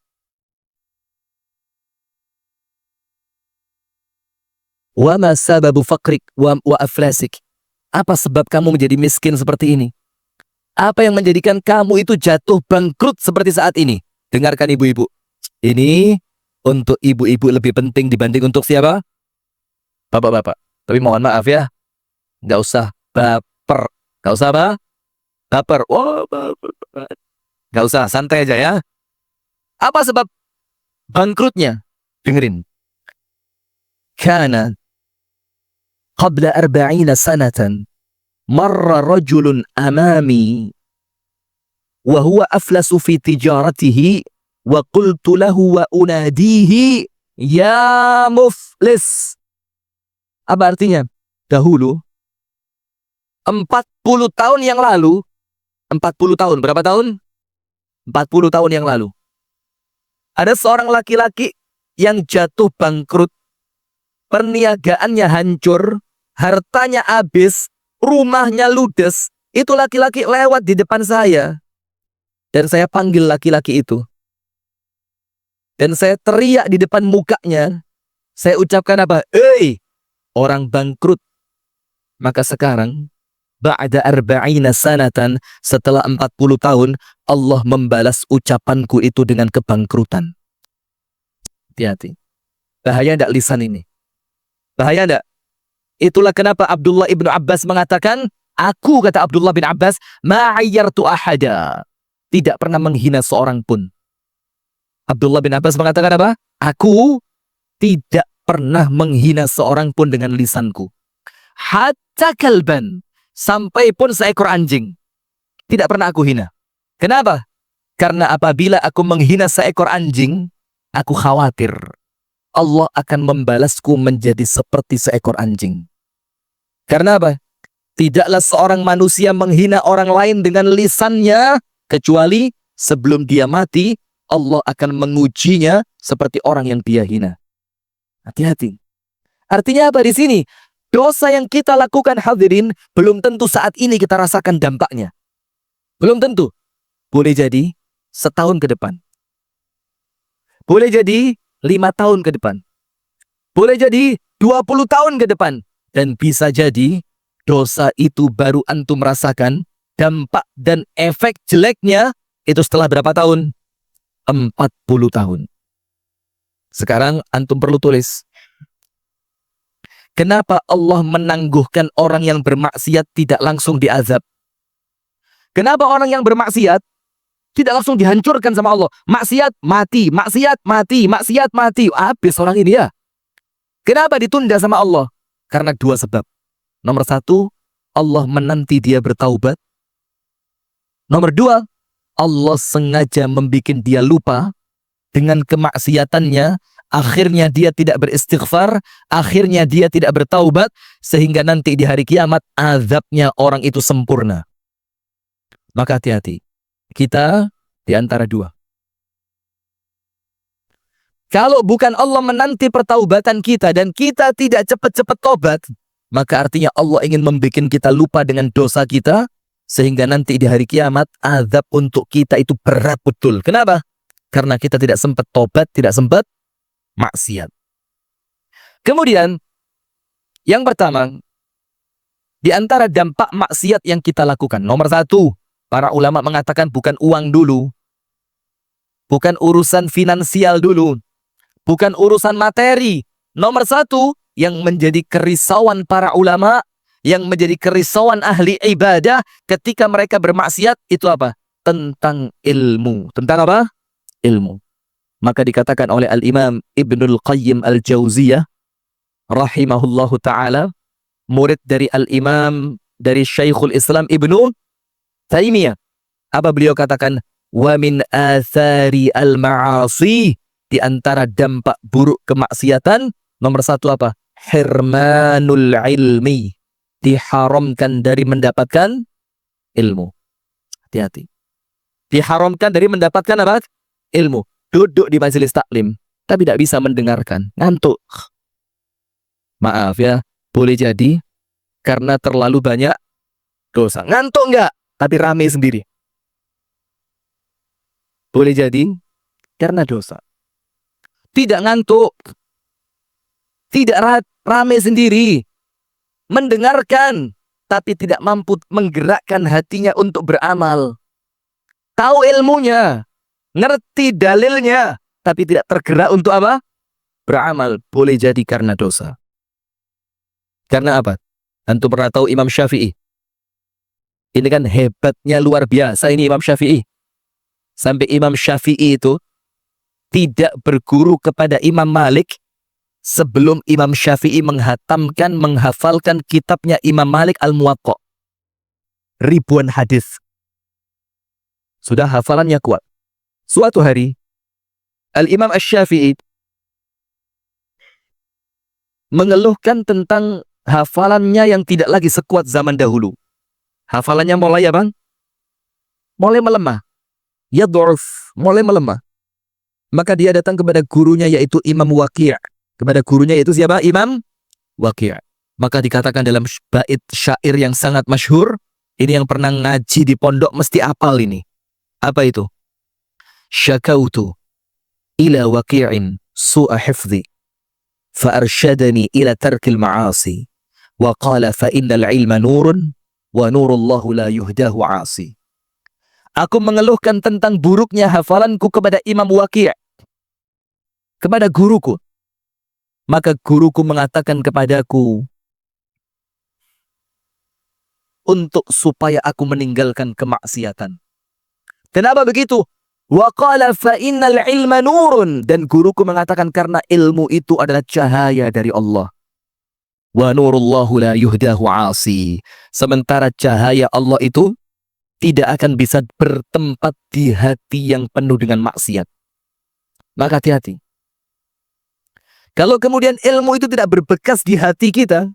"Wa ma sababu faqrik wa aflasik?" Apa sebab kamu menjadi miskin seperti ini? Apa yang menjadikan kamu itu jatuh bangkrut seperti saat ini? Dengarkan ibu-ibu. Ini untuk ibu-ibu lebih penting dibanding untuk siapa? Bapak-bapak. Tapi mohon maaf ya, nggak usah baper. Nggak usah apa? Baper. Oh, baper. Nggak usah, santai aja ya. Apa sebab bangkrutnya? Dengerin. Kana qabla 40 sanatan marra rajulun amami wa huwa aflasu fi tijaratihi wa qultu lahu wa unadihi ya muflis. Apa artinya? Dahulu 40 tahun yang lalu, 40 tahun, berapa tahun? 40 tahun yang lalu, ada seorang laki-laki yang jatuh bangkrut, perniagaannya hancur, hartanya habis, rumahnya ludes. Itu laki-laki lewat di depan saya. Dan saya panggil laki-laki itu. dan saya teriak di depan mukanya, saya ucapkan apa? Orang bangkrut. Maka sekarang, ba'da arba'ina sanatan, setelah 40 tahun, Allah membalas ucapanku itu dengan kebangkrutan. Hati-hati. Bahaya enggak lisan ini? Bahaya enggak? Itulah kenapa Abdullah ibnu Abbas mengatakan, aku, kata Abdullah bin Abbas, ma'ayyartu ahada. Tidak pernah menghina seorang pun. Abdullah bin Abbas mengatakan apa? Aku tidak pernah menghina seorang pun dengan lisanku. Hatta kalban. Sampai pun seekor anjing. Tidak pernah aku hina. Kenapa? Karena apabila aku menghina seekor anjing, aku khawatir Allah akan membalasku menjadi seperti seekor anjing. Karena apa? Tidaklah seorang manusia menghina orang lain dengan lisannya, kecuali sebelum dia mati, Allah akan mengujinya seperti orang yang dia hina. Hati-hati. Artinya apa di sini? Dosa yang kita lakukan, hadirin, belum tentu saat ini kita rasakan dampaknya. Belum tentu. Boleh jadi setahun ke depan. Boleh jadi 5 tahun ke depan. Boleh jadi 20 tahun ke depan. Dan bisa jadi dosa itu baru antum merasakan dampak dan efek jeleknya itu setelah berapa tahun? 40 tahun. Sekarang antum perlu tulis. Kenapa Allah menangguhkan orang yang bermaksiat tidak langsung diazab? Kenapa orang yang bermaksiat tidak langsung dihancurkan sama Allah? Maksiat mati, maksiat mati, maksiat mati. Habis orang ini ya. Kenapa ditunda sama Allah? Karena 2 sebab. Nomor 1, Allah menanti dia bertaubat. Nomor 2, Allah sengaja membuat dia lupa dengan kemaksiatannya. Akhirnya dia tidak beristighfar, akhirnya dia tidak bertaubat, sehingga nanti di hari kiamat azabnya orang itu sempurna. Maka hati-hati. Kita di antara 2. Kalau bukan Allah menanti pertaubatan kita dan kita tidak cepat-cepat tobat, maka artinya Allah ingin membuat kita lupa dengan dosa kita, sehingga nanti di hari kiamat azab untuk kita itu berat betul. Kenapa? Karena kita tidak sempat tobat, tidak sempat maksiat. Kemudian, yang pertama, di antara dampak maksiat yang kita lakukan, nomor 1, para ulama mengatakan bukan uang dulu, bukan urusan finansial dulu, bukan urusan materi. Nomor 1, yang menjadi kerisauan para ulama, yang menjadi kerisauan ahli ibadah ketika mereka bermaksiat, itu apa? Tentang ilmu. Tentang apa? Ilmu. Maka dikatakan oleh Al-Imam Ibnul Qayyim Al-Jauziyah rahimahullahu ta'ala, murid dari Al-Imam, dari Syekhul Islam Ibnu Taimiyah. Apa beliau katakan? Wa min athari al-ma'asi, di antara dampak buruk kemaksiatan, nomor 1 apa? Hirmanul ilmi, diharamkan dari mendapatkan ilmu. Hati-hati. Diharamkan dari mendapatkan apa? Ilmu. Duduk di majelis taklim, tapi tidak bisa mendengarkan, ngantuk. Maaf ya, boleh jadi karena terlalu banyak dosa. Ngantuk enggak? Tapi rame sendiri. Boleh jadi karena dosa. Tidak ngantuk, tidak rame sendiri, mendengarkan, tapi tidak mampu menggerakkan hatinya untuk beramal. Tahu ilmunya, ngerti dalilnya, tapi tidak tergerak untuk apa? Beramal. Boleh jadi karena dosa. Karena apa? Antum pernah tahu Imam Syafi'i? Ini kan hebatnya luar biasa ini Imam Syafi'i. Sampai Imam Syafi'i itu tidak berguru kepada Imam Malik sebelum Imam Syafi'i menghafalkan kitabnya Imam Malik Al-Muwatta. Ribuan hadis. Sudah hafalannya kuat. Suatu hari, Al-Imam Asy-Syafi'i mengeluhkan tentang hafalannya yang tidak lagi sekuat zaman dahulu. Hafalannya mulai apa? Mulai melemah. Yad'uf, mulai melemah. Maka dia datang kepada gurunya yaitu Imam Waqi'. Kepada gurunya yaitu siapa? Imam Waqi'. Maka dikatakan dalam bait syair yang sangat masyhur, ini yang pernah ngaji di pondok mesti hafal ini. Apa itu? Syakautu ila waqi'in su'a hifdhi فأرشدني إلى ترك المعاصي وقال فإن العلم نور ونور الله لا يهداه عاصي. Aku mengeluhkan tentang buruknya hafalanku kepada Imam Waqi', kepada guruku. Maka guruku mengatakan kepadaku untuk supaya aku meninggalkan kemaksiatan. Kenapa begitu? Wa qala fa innal ilma nurun, dan guruku mengatakan karena ilmu itu adalah cahaya dari Allah. Wa nurullahu la yuhdahu 'asi. Sementara cahaya Allah itu tidak akan bisa bertempat di hati yang penuh dengan maksiat. Maka hati-hati. Kalau kemudian ilmu itu tidak berbekas di hati kita,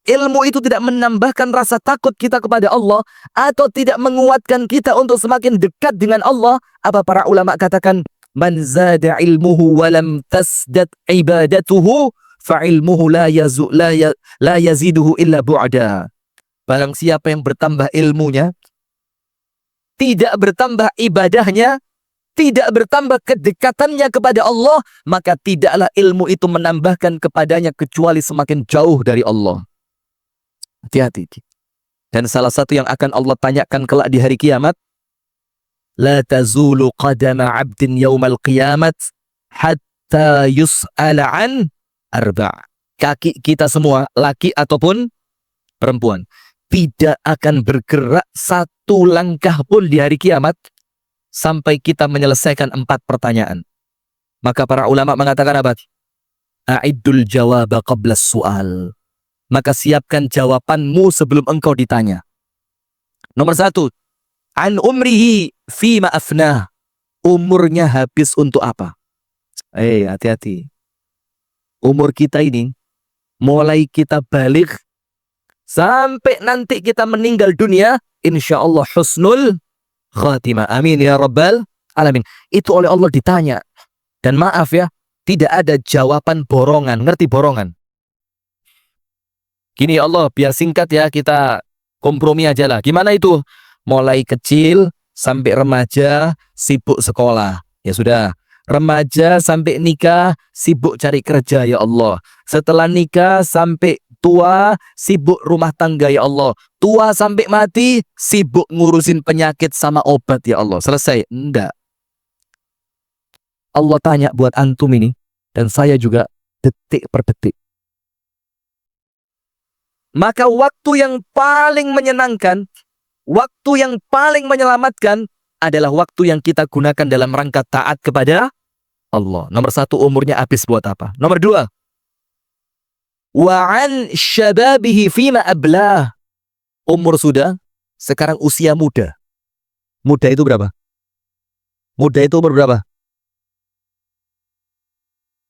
ilmu itu tidak menambahkan rasa takut kita kepada Allah atau tidak menguatkan kita untuk semakin dekat dengan Allah, apa para ulama katakan, man zada ilmuhu wa lam tasdad ibadatuhu fa ilmuhu la yaziduhu illa bu'da. Barang siapa yang bertambah ilmunya, tidak bertambah ibadahnya, tidak bertambah kedekatannya kepada Allah, maka tidaklah ilmu itu menambahkan kepadanya kecuali semakin jauh dari Allah. Hati-hati. Dan salah satu yang akan Allah tanyakan kelak di hari kiamat, la tazulu qadama 'abdin yaumal qiyamat hatta yus'ala an arba'. Kaki kita semua, laki ataupun perempuan, tidak akan bergerak satu langkah pun di hari kiamat sampai kita menyelesaikan 4 pertanyaan. Maka para ulama mengatakan apa? A'iddul jawaba qabla su'al. Maka siapkan jawabanmu sebelum engkau ditanya. Nomor 1, an umrihi fima afnah. Umurnya habis untuk apa? Hati-hati. Umur kita ini, mulai kita balik sampai nanti kita meninggal dunia, insya Allah husnul khatimah. Amin ya rabbal alamin. Itu oleh Allah ditanya. Dan maaf ya, tidak ada jawaban borongan. Ngerti borongan? Gini ya Allah, biar singkat ya, kita kompromi aja lah. Gimana itu? Mulai kecil sampai remaja sibuk sekolah. Ya sudah. Remaja sampai nikah sibuk cari kerja ya Allah. Setelah nikah sampai tua sibuk rumah tangga ya Allah. Tua sampai mati sibuk ngurusin penyakit sama obat ya Allah. Selesai? Enggak. Allah tanya buat antum ini dan saya juga detik per detik. Maka waktu yang paling menyenangkan, waktu yang paling menyelamatkan adalah waktu yang kita gunakan dalam rangka taat kepada Allah. Nomor 1, umurnya habis buat apa? Nomor 2, wa'an syababihi fima ablah. Umur sudah, sekarang usia muda. Muda itu berapa? Muda itu umur berapa?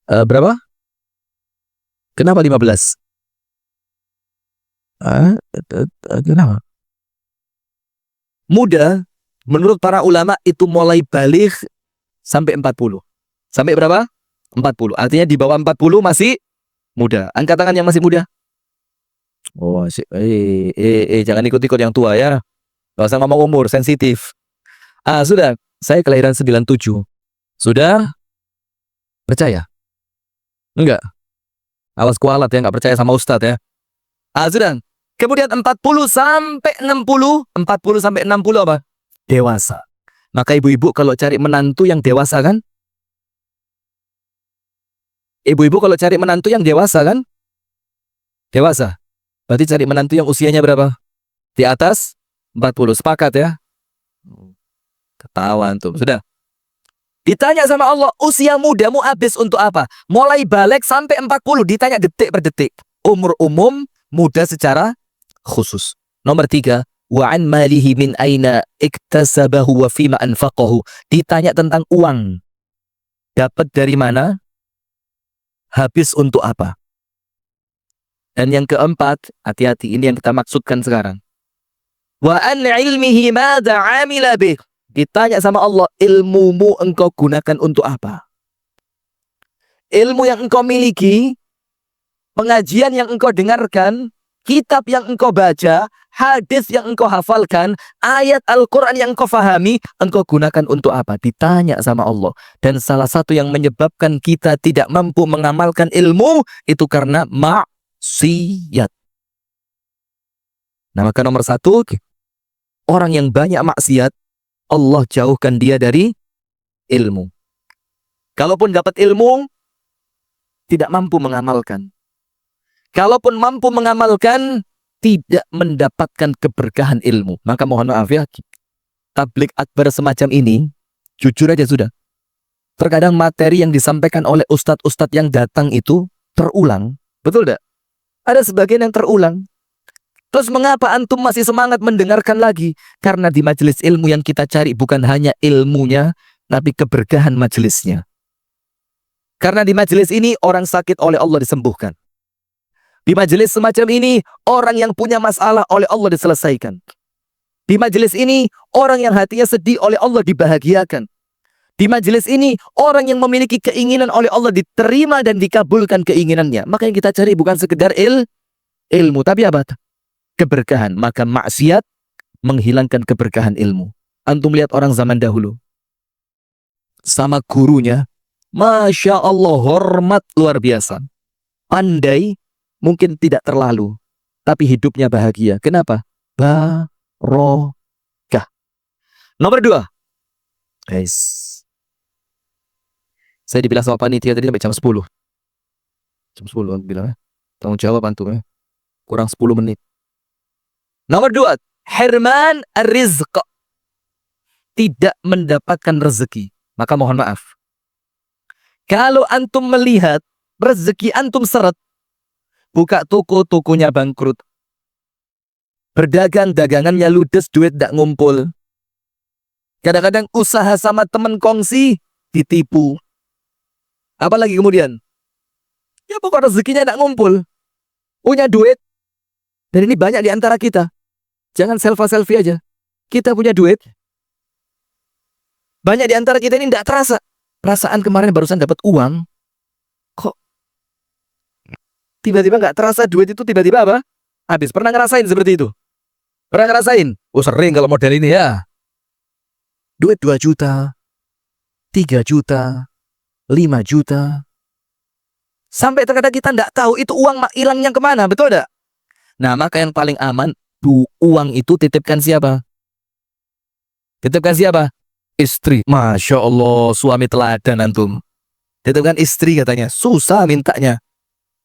Berapa? Kenapa 15? Kenapa? Muda, menurut para ulama itu mulai balik sampai 40. Sampai berapa? 40. Artinya di bawah 40 masih muda. Angkat tangan yang masih muda. Oh, jangan ikut-ikut yang tua ya. Gak usah ngomong umur, sensitif. Sudah. Saya kelahiran 97. Sudah? Percaya? Enggak. Awas kualat ya, nggak percaya sama Ustadz ya. Sudah. Kemudian 40 sampai 60. 40 sampai 60 apa? Dewasa. Maka ibu-ibu kalau cari menantu yang dewasa kan? Ibu-ibu kalau cari menantu yang dewasa kan? Dewasa. Berarti cari menantu yang usianya berapa? Di atas 40. Sepakat ya? Ketawa antum. Sudah. Ditanya sama Allah, usia mudamu habis untuk apa? Mulai balik sampai 40. Ditanya detik per detik. Umur umum, muda secara khusus. Nomor 3, wa an malihi min aina iktasabahu wa fima anfaqahu. Ditanya tentang uang. Dapat dari mana? Habis untuk apa? Dan yang keempat, hati-hati, ini yang kita maksudkan sekarang. Wa an ilmihi madza amila bih. Ditanya sama Allah, ilmumu engkau gunakan untuk apa? Ilmu yang engkau miliki, pengajian yang engkau dengarkan, kitab yang engkau baca, hadis yang engkau hafalkan, ayat Al-Quran yang engkau fahami, engkau gunakan untuk apa? Ditanya sama Allah. Dan salah satu yang menyebabkan kita tidak mampu mengamalkan ilmu, itu karena maksiat. Nah, maka nomor satu, orang yang banyak maksiat, Allah jauhkan dia dari ilmu. Kalaupun dapat ilmu, tidak mampu mengamalkan. Kalaupun mampu mengamalkan, tidak mendapatkan keberkahan ilmu. Maka mohon maaf ya, tablik akbar semacam ini, jujur aja sudah. Terkadang materi yang disampaikan oleh ustadz-ustadz yang datang itu terulang. Betul tidak? Ada sebagian yang terulang. Terus mengapa antum masih semangat mendengarkan lagi? Karena di majelis ilmu yang kita cari bukan hanya ilmunya, tapi keberkahan majelisnya. Karena di majelis ini orang sakit oleh Allah disembuhkan. Di majelis semacam ini, orang yang punya masalah oleh Allah diselesaikan. Di majelis ini, orang yang hatinya sedih oleh Allah dibahagiakan. Di majelis ini, orang yang memiliki keinginan oleh Allah diterima dan dikabulkan keinginannya. Maka yang kita cari bukan sekedar ilmu, tapi apa? Keberkahan. Maka maksiat menghilangkan keberkahan ilmu. Antum lihat orang zaman dahulu. Sama gurunya, Masya Allah, hormat luar biasa. Pandai, mungkin tidak terlalu, tapi hidupnya bahagia. Kenapa? Barokah. Nomor 2. Guys, saya dibilang sama panitia tadi sampai jam 10. Jam 10 aku bilang, tanggung jawab antum ya. Kurang 10 menit. Nomor 2, hirman ar-rizq. Tidak mendapatkan rezeki. Maka mohon maaf. Kalau antum melihat rezeki antum seret, buka toko, tokonya bangkrut. Berdagang, dagangannya ludes, duit tidak ngumpul. Kadang-kadang usaha sama teman kongsi, ditipu. Apalagi kemudian? Ya pokok rezekinya tidak ngumpul. Punya duit. Dan ini banyak di antara kita. Jangan selfie aja. Kita punya duit. Banyak di antara kita ini tidak terasa. Perasaan kemarin barusan dapat uang. Kok tiba-tiba nggak terasa duit itu tiba-tiba apa? Habis. Pernah ngerasain seperti itu? Pernah ngerasain? Oh sering kalau model ini ya. Duit 2 juta, 3 juta, 5 juta. Sampai terkadang kita nggak tahu itu uang hilangnya kemana, betul nggak? Nah maka yang paling aman, uang itu titipkan siapa? Titipkan siapa? Istri. Masya Allah, suami teladan antum. Titipkan istri katanya, susah mintanya.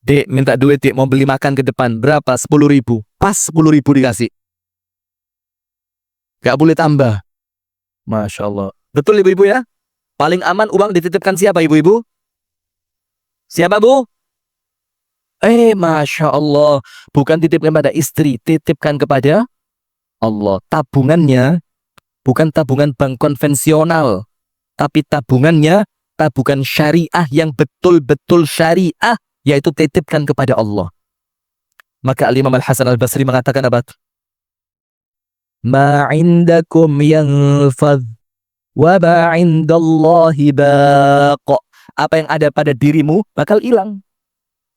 Dek, minta duit, dek, mau beli makan ke depan. Berapa? 10.000. Pas 10.000 dikasih. Gak boleh tambah. Masya Allah. Betul ibu-ibu ya? Paling aman uang dititipkan siapa ibu-ibu? Siapa bu? Masya Allah. Bukan titipkan pada istri, titipkan kepada Allah. Tabungannya bukan tabungan bank konvensional, tapi tabungannya tabungan syariah yang betul-betul syariah, yaitu titipkan kepada Allah. Maka Al-Imam Al-Hasan Al-Basri mengatakan apa? Ma indakum yanfadh wa ma indallahi baq. Apa yang ada pada dirimu bakal hilang.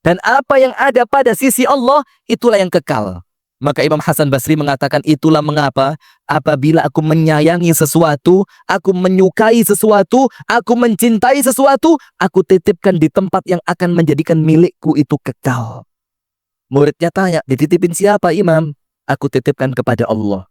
Dan apa yang ada pada sisi Allah, itulah yang kekal. Maka Imam Hasan Basri mengatakan, itulah mengapa apabila aku menyayangi sesuatu, aku menyukai sesuatu, aku mencintai sesuatu, aku titipkan di tempat yang akan menjadikan milikku itu kekal. Muridnya tanya, dititipin siapa Imam? Aku titipkan kepada Allah.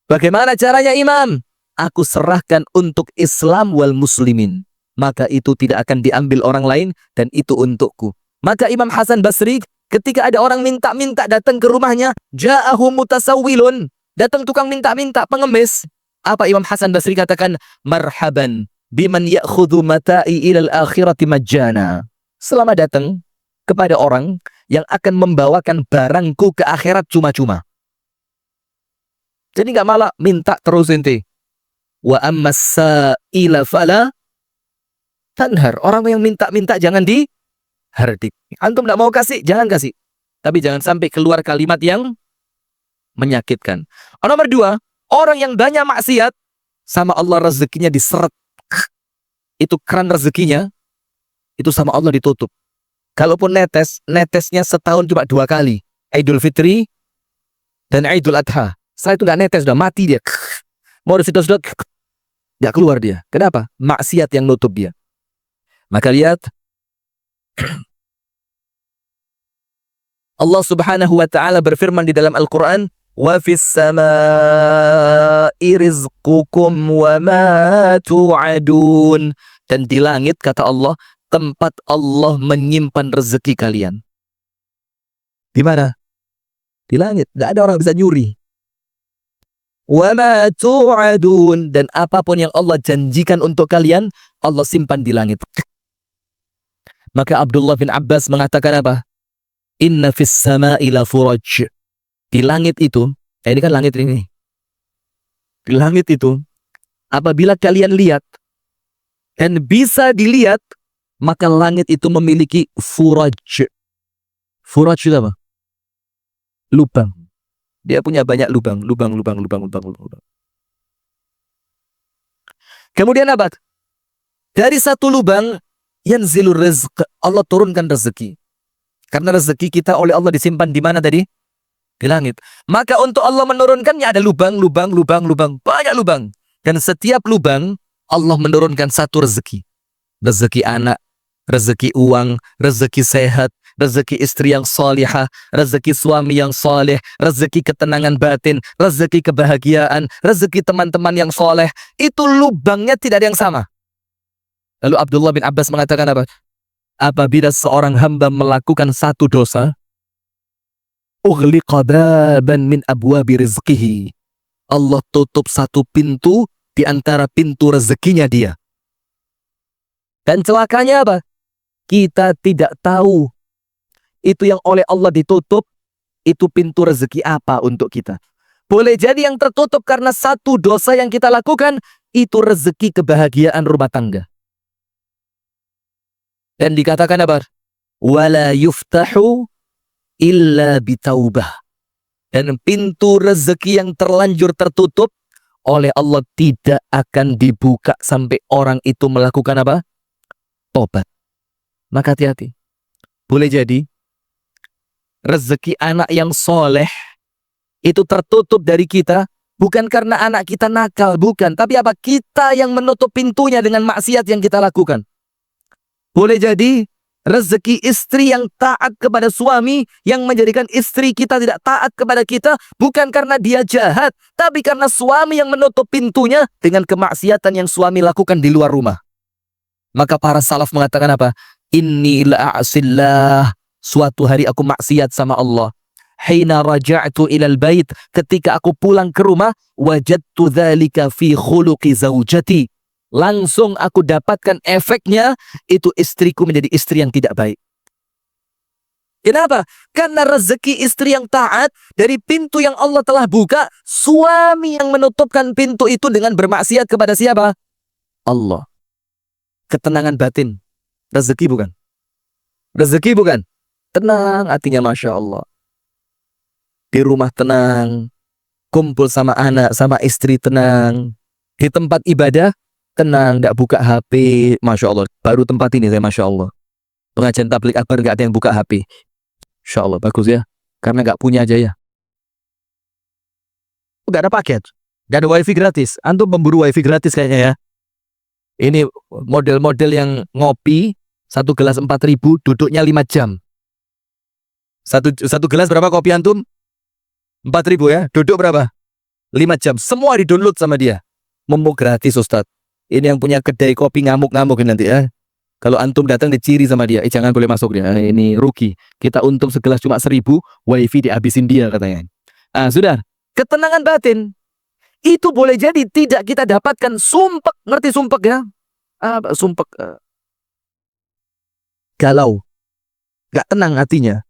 Bagaimana caranya Imam? Aku serahkan untuk Islam wal muslimin. Maka itu tidak akan diambil orang lain dan itu untukku. Maka Imam Hasan Basri, ketika ada orang minta-minta datang ke rumahnya, ja'ahu mutasawwilun, datang tukang minta-minta, pengemis. Apa Imam Hasan Basri katakan? Marhaban biman ya'khudhu mata'i ilal akhirati majjana. Selamat datang kepada orang yang akan membawakan barangku ke akhirat cuma-cuma. Jadi nggak malah minta terus ente. Wa ammas sa'ila fala tanhar. Orang yang minta-minta jangan dihardik. Antum tidak mau kasih, jangan kasih. Tapi jangan sampai keluar kalimat yang menyakitkan. Nomor 2, orang yang banyak maksiat, sama Allah rezekinya diseret. Itu keran rezekinya, itu sama Allah ditutup. Kalaupun netesnya setahun cuma 2 kali. Idul Fitri dan Idul Adha. Setelah itu nggak netes, sudah mati dia. Mau disedot-sedot, nggak keluar dia. Kenapa? Maksiat yang nutup dia. Maka lihat, Allah Subhanahu wa taala berfirman di dalam Al-Qur'an, "Wa fis samaa'i rizqukum wa ma tu'adun." Dan di langit, kata Allah, tempat Allah menyimpan rezeki kalian. Di mana? Di langit. Nggak ada orang bisa nyuri. Wa ma tu'adun, dan apapun yang Allah janjikan untuk kalian, Allah simpan di langit. Maka Abdullah bin Abbas mengatakan apa? Inna fis sama'i la furaj. Di langit itu, ini kan langit ini. Di langit itu, apabila kalian lihat dan bisa dilihat, maka langit itu memiliki furaj. Furaj itu apa? Lubang. Dia punya banyak lubang. Kemudian apa? Dari satu lubang, yanzilur rizq, Allah turunkan rezeki. Karena rezeki kita oleh Allah disimpan di mana tadi? Di langit. Maka untuk Allah menurunkannya ada lubang. Banyak lubang. Dan setiap lubang, Allah menurunkan satu rezeki. Rezeki anak, rezeki uang, rezeki sehat, rezeki istri yang salihah, rezeki suami yang saleh, rezeki ketenangan batin, rezeki kebahagiaan, rezeki teman-teman yang saleh. Itu lubangnya tidak ada yang sama. Lalu Abdullah bin Abbas mengatakan apa? Apabila seorang hamba melakukan satu dosa, ughliqa baban min abwabi rizqihi, Allah tutup satu pintu di antara pintu rezekinya dia. Dan celakanya apa? Kita tidak tahu itu yang oleh Allah ditutup, itu pintu rezeki apa untuk kita. Boleh jadi yang tertutup karena satu dosa yang kita lakukan, itu rezeki kebahagiaan rumah tangga. Dan dikatakan apa? Wala yuftahu illa bitaubah. Dan pintu rezeki yang terlanjur tertutup oleh Allah tidak akan dibuka sampai orang itu melakukan apa? Tobat. Maka hati-hati. Boleh jadi rezeki anak yang soleh itu tertutup dari kita bukan karena anak kita nakal, bukan. Tapi apa? Kita yang menutup pintunya dengan maksiat yang kita lakukan. Boleh jadi rezeki istri yang taat kepada suami yang menjadikan istri kita tidak taat kepada kita bukan karena dia jahat, tapi karena suami yang menutup pintunya dengan kemaksiatan yang suami lakukan di luar rumah. Maka para salaf mengatakan apa? Inni la'asillah. Suatu hari aku maksiat sama Allah. Hina raja'tu ilal bait. Ketika aku pulang ke rumah, wajadtu dzalika fi khuluqi zaujati. Langsung aku dapatkan efeknya, itu istriku menjadi istri yang tidak baik. Kenapa? Karena rezeki istri yang taat dari pintu yang Allah telah buka, suami yang menutupkan pintu itu dengan bermaksiat kepada siapa? Allah. Ketenangan batin. Rezeki bukan? Rezeki bukan? Tenang hatinya, Masya Allah. Di rumah tenang, kumpul sama anak, sama istri tenang. Di tempat ibadah, tenang, nggak buka HP, Masya Allah. Baru tempat ini saya, Masya Allah. Pengajian tablik akbar nggak ada yang buka HP. Insya Allah, bagus ya. Karena nggak punya aja ya. Nggak ada paket. Nggak ada wifi gratis. Antum pemburu wifi gratis kayaknya ya. Ini model-model yang ngopi, satu gelas 4.000, duduknya 5 jam. Satu gelas berapa kopi antum? 4.000 ya. Duduk berapa? 5 jam. Semua di-download sama dia. Mau gratis Ustadz. Ini yang punya kedai kopi ngamuk-ngamuk nanti ya. Kalau antum datang diciri sama dia, jangan boleh masuk dia. Ini rugi. Kita untung segelas cuma 1.000, wifi dihabisin dia katanya. Sudah. Ketenangan batin. Itu boleh jadi tidak kita dapatkan sumpek. Ngerti sumpek ya? Sumpek. Galau. Gak tenang hatinya.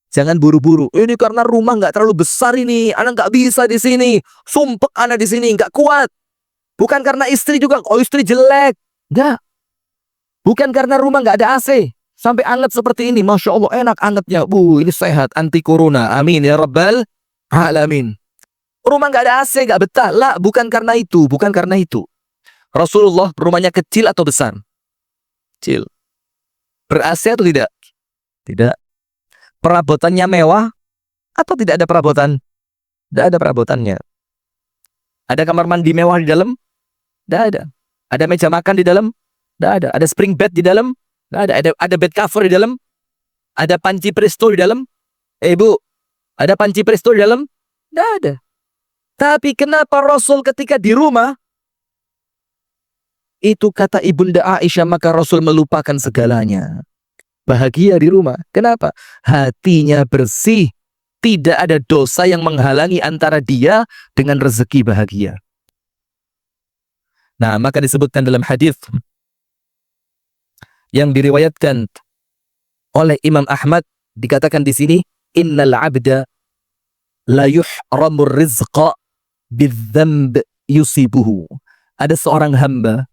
Jangan buru-buru. Ini karena rumah nggak terlalu besar ini. Anak nggak bisa di sini. Sumpek anak di sini nggak kuat. Bukan karena istri juga. Oh istri jelek. Enggak. Bukan karena rumah nggak ada AC. Sampai anget seperti ini. Masya Allah enak angetnya. Ini sehat. Anti corona. Amin ya Rabbal Alamin. Rumah nggak ada AC. Nggak betah. Lah bukan karena itu. Bukan karena itu. Rasulullah rumahnya kecil atau besar? Kecil. Ber-AC atau tidak? Tidak. Perabotannya mewah Atau tidak ada perabotan? Tidak ada perabotannya. Ada kamar mandi mewah di dalam? Tidak ada. Ada meja makan di dalam? Tidak ada. Ada spring bed di dalam? Tidak ada. Ada bed cover di dalam? Ada panci presto di dalam? Bu, ada panci presto di dalam? Tidak ada. Tapi kenapa Rasul ketika di rumah, itu kata Ibunda Aisyah, maka Rasul melupakan segalanya. Bahagia di rumah. Kenapa? Hatinya bersih. Tidak ada dosa yang menghalangi antara dia dengan rezeki bahagia. Nah, maka disebutkan dalam hadis yang diriwayatkan oleh Imam Ahmad, dikatakan di sini, innal abda la yuhramur rizqa bidzamb yusibuhu. Ada seorang hamba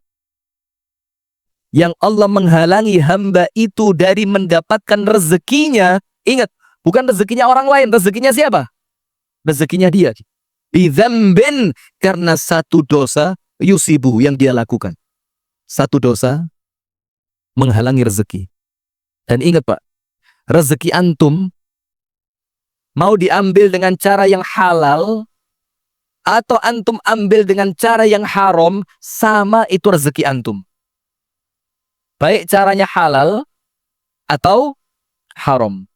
yang Allah menghalangi hamba itu dari mendapatkan rezekinya. Ingat, bukan rezekinya orang lain, rezekinya siapa? Rezekinya dia. Bidzambin, karena satu dosa yusibu yang dia lakukan. Satu dosa menghalangi rezeki. Dan ingat Pak, rezeki antum mau diambil dengan cara yang halal atau antum ambil dengan cara yang haram, sama itu rezeki antum. Baik caranya halal atau haram.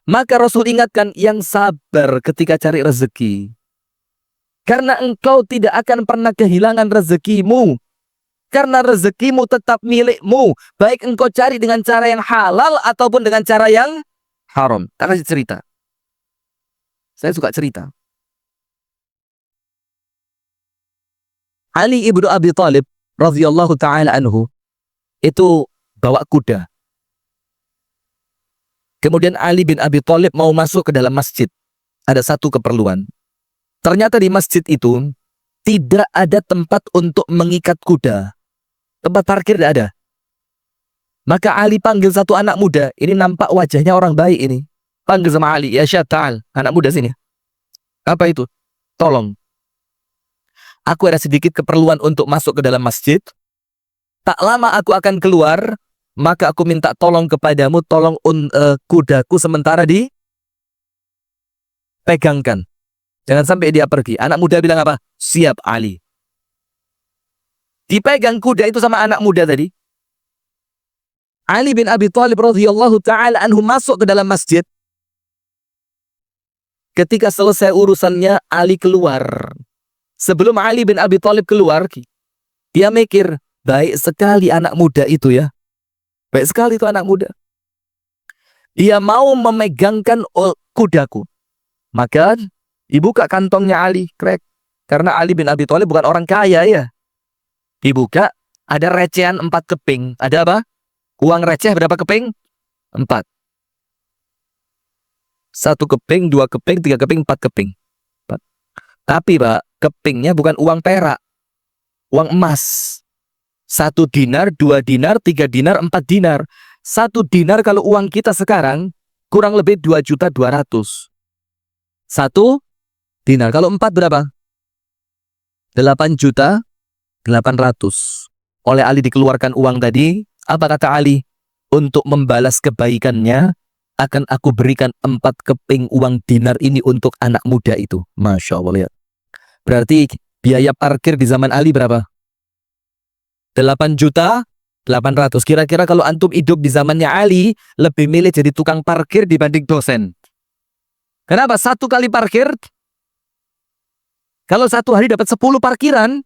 Maka Rasul ingatkan yang sabar ketika cari rezeki. Karena engkau tidak akan pernah kehilangan rezekimu. Karena rezekimu tetap milikmu. Baik engkau cari dengan cara yang halal ataupun dengan cara yang haram. Tak kasih cerita. Saya suka cerita. Ali ibnu Abi Thalib radhiyallahu ta'ala anhu itu bawa kuda. Kemudian Ali bin Abi Thalib mau masuk ke dalam masjid. Ada satu keperluan. Ternyata di masjid itu tidak ada tempat untuk mengikat kuda. Tempat parkir tidak ada. Maka Ali panggil satu anak muda. Ini nampak wajahnya orang baik ini. Panggil sama Ali, ya Syed, ta'al. Anak muda sini. Apa itu? Tolong. Aku ada sedikit keperluan untuk masuk ke dalam masjid. Tak lama aku akan keluar, maka aku minta tolong kepadamu, tolong kudaku sementara dipegangkan. Jangan sampai dia pergi. Anak muda bilang apa? Siap Ali. Dipegang kuda itu sama anak muda tadi. Ali bin Abi Thalib radhiyallahu ta'ala anhu masuk ke dalam masjid. Ketika selesai urusannya, Ali keluar. Sebelum Ali bin Abi Thalib keluar, dia mikir, baik sekali anak muda itu ya. Baik sekali itu anak muda. Dia mau memegangkan kudaku. Maka dibuka kantongnya Ali, krek. Karena Ali bin Abi Thalib bukan orang kaya ya. Dibuka, ada recehan 4 keping. Ada apa? Uang receh berapa keping? 4. 1 keping, 2 keping, 3 keping, 4 keping. 4. Tapi Pak, kepingnya bukan uang perak. Uang emas. 1 dinar, 2 dinar, 3 dinar, 4 dinar. 1 dinar kalau uang kita sekarang kurang lebih 2.200.000. 1 dinar. Kalau 4 berapa? 8.800.000. Oleh Ali dikeluarkan uang tadi. Apa kata Ali? Untuk membalas kebaikannya, akan aku berikan 4 keping uang dinar ini untuk anak muda itu. Masya Allah, lihat. Berarti biaya parkir di zaman Ali berapa? 8.800.000. Kira-kira kalau antum hidup di zamannya Ali, lebih milih jadi tukang parkir dibanding dosen. Kenapa? 1 kali parkir, kalau 1 hari dapat 10 parkiran,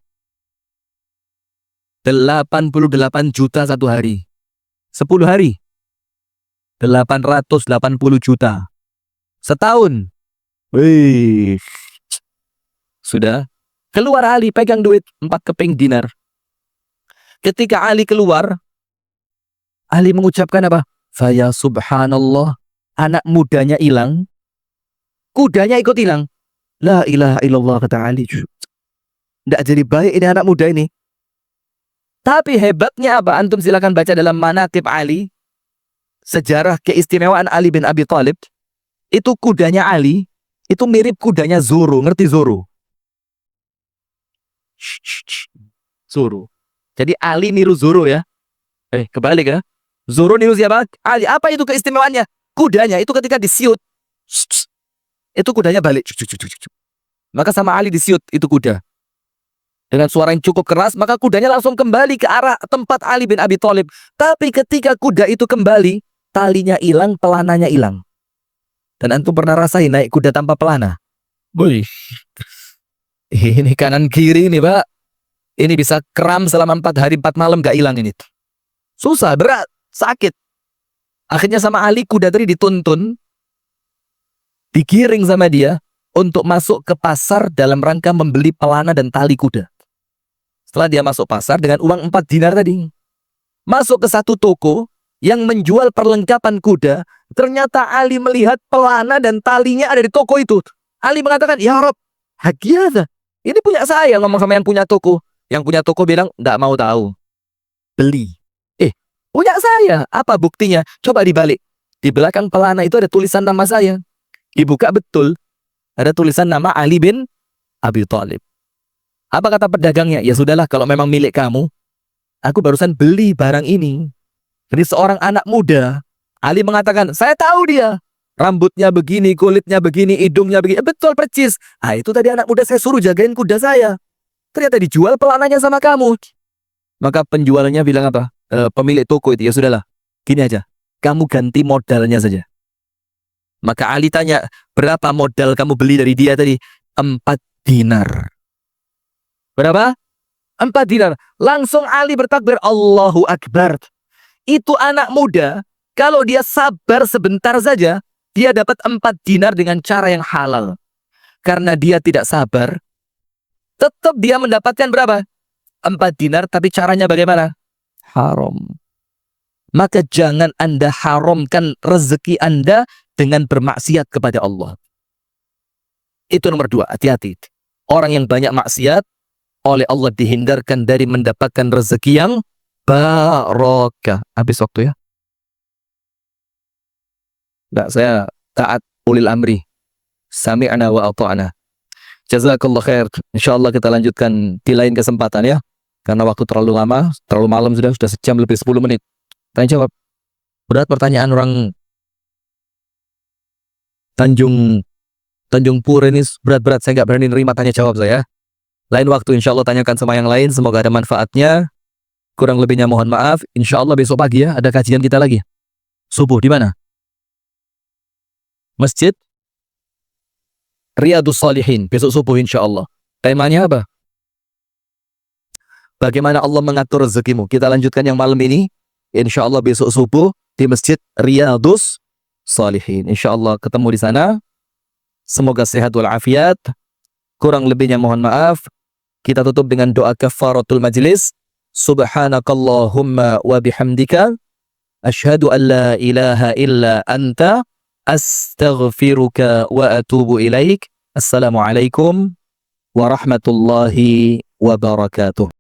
88 juta 1 hari. 10 hari. 880 juta. Setahun. Wih. Sudah. Keluar Ali, pegang duit 4 keping dinar. Ketika Ali keluar, Ali mengucapkan apa? Saya subhanallah, anak mudanya hilang, kudanya ikut hilang. La ilaha illallah, kata Ali. Tidak jadi baik ini anak muda ini. Tapi hebatnya apa? Antum silakan baca dalam Manaqib Ali. Sejarah keistimewaan Ali bin Abi Thalib. Itu kudanya Ali, itu mirip kudanya Zoro. Ngerti Zoro? Zoro. Jadi Ali niru Zoro ya. Kebalik ya. Zoro niru siapa? Ali. Apa itu keistimewaannya? Kudanya itu ketika disiut, itu kudanya balik. Maka sama Ali disiut itu kuda. Dengan suara yang cukup keras, maka kudanya langsung kembali ke arah tempat Ali bin Abi Thalib. Tapi ketika kuda itu kembali, talinya hilang, pelananya hilang. Dan antum pernah rasain naik kuda tanpa pelana? Wih, ini kanan kiri ini, Pak. Ini bisa kram selama 4 hari 4 malam gak hilang ini. Susah, berat, sakit. Akhirnya sama Ali kuda tadi dituntun, digiring sama dia untuk masuk ke pasar dalam rangka membeli pelana dan tali kuda. Setelah dia masuk pasar dengan uang 4 dinar tadi, masuk ke satu toko yang menjual perlengkapan kuda. Ternyata Ali melihat pelana dan talinya ada di toko itu. Ali mengatakan, "Ya Rob, hadiah. Ini punya saya." Ngomong sama yang punya toko. Yang punya toko bilang, "Nggak mau tahu. Beli." Punya saya. Apa buktinya? Coba dibalik. Di belakang pelana itu ada tulisan nama saya. Dibuka betul. Ada tulisan nama Ali bin Abi Thalib. Apa kata pedagangnya? "Ya sudahlah, kalau memang milik kamu. Aku barusan beli barang ini." Jadi seorang anak muda. Ali mengatakan, "Saya tahu dia. Rambutnya begini, kulitnya begini, hidungnya begini." Betul, percis. Itu tadi anak muda saya suruh jagain kuda saya. Ternyata dijual pelananya sama kamu. Maka penjualnya bilang apa? Pemilik toko itu, "Ya sudahlah, gini aja. Kamu ganti modalnya saja." Maka Ali tanya, "Berapa modal kamu beli dari dia tadi?" 4 dinar. Berapa? 4 dinar. Langsung Ali bertakbir, Allahu Akbar. Itu anak muda, kalau dia sabar sebentar saja, dia dapat 4 dinar dengan cara yang halal. Karena dia tidak sabar, tetap dia mendapatkan berapa? 4 dinar, tapi caranya bagaimana? Haram. Maka jangan Anda haramkan rezeki Anda dengan bermaksiat kepada Allah. Itu nomor 2, hati-hati. Orang yang banyak maksiat, oleh Allah dihindarkan dari mendapatkan rezeki yang barokah. Habis waktu ya? Nggak, saya taat ulil amri. Sami'na wa ata'na. Jazakallah khair. InsyaAllah kita lanjutkan di lain kesempatan ya. Karena waktu terlalu lama, terlalu malam sudah 1 jam lebih 10 menit. Tanya jawab. Berat pertanyaan orang Tanjung Pur ini berat-berat. Saya nggak berani nerima tanya jawab saya. Lain waktu insya Allah tanyakan sama yang lain. Semoga ada manfaatnya. Kurang lebihnya mohon maaf. Insya Allah besok pagi ya ada kajian kita lagi. Subuh di mana? Masjid Riyadus Shalihin. Besok subuh insya Allah. Temanya apa? Bagaimana Allah mengatur rezekimu. Kita lanjutkan yang malam ini. Insya Allah besok subuh di Masjid Riyadus Shalihin. Insya Allah ketemu di sana. Semoga sehat walafiat. Kurang lebihnya mohon maaf. Kita tutup dengan doa kafaratul majlis. Subhanakallahumma wa bihamdika. Ashhadu an la ilaha illa anta. Astaghfiruka wa atubu ilaik. Assalamualaikum warahmatullahi wabarakatuh.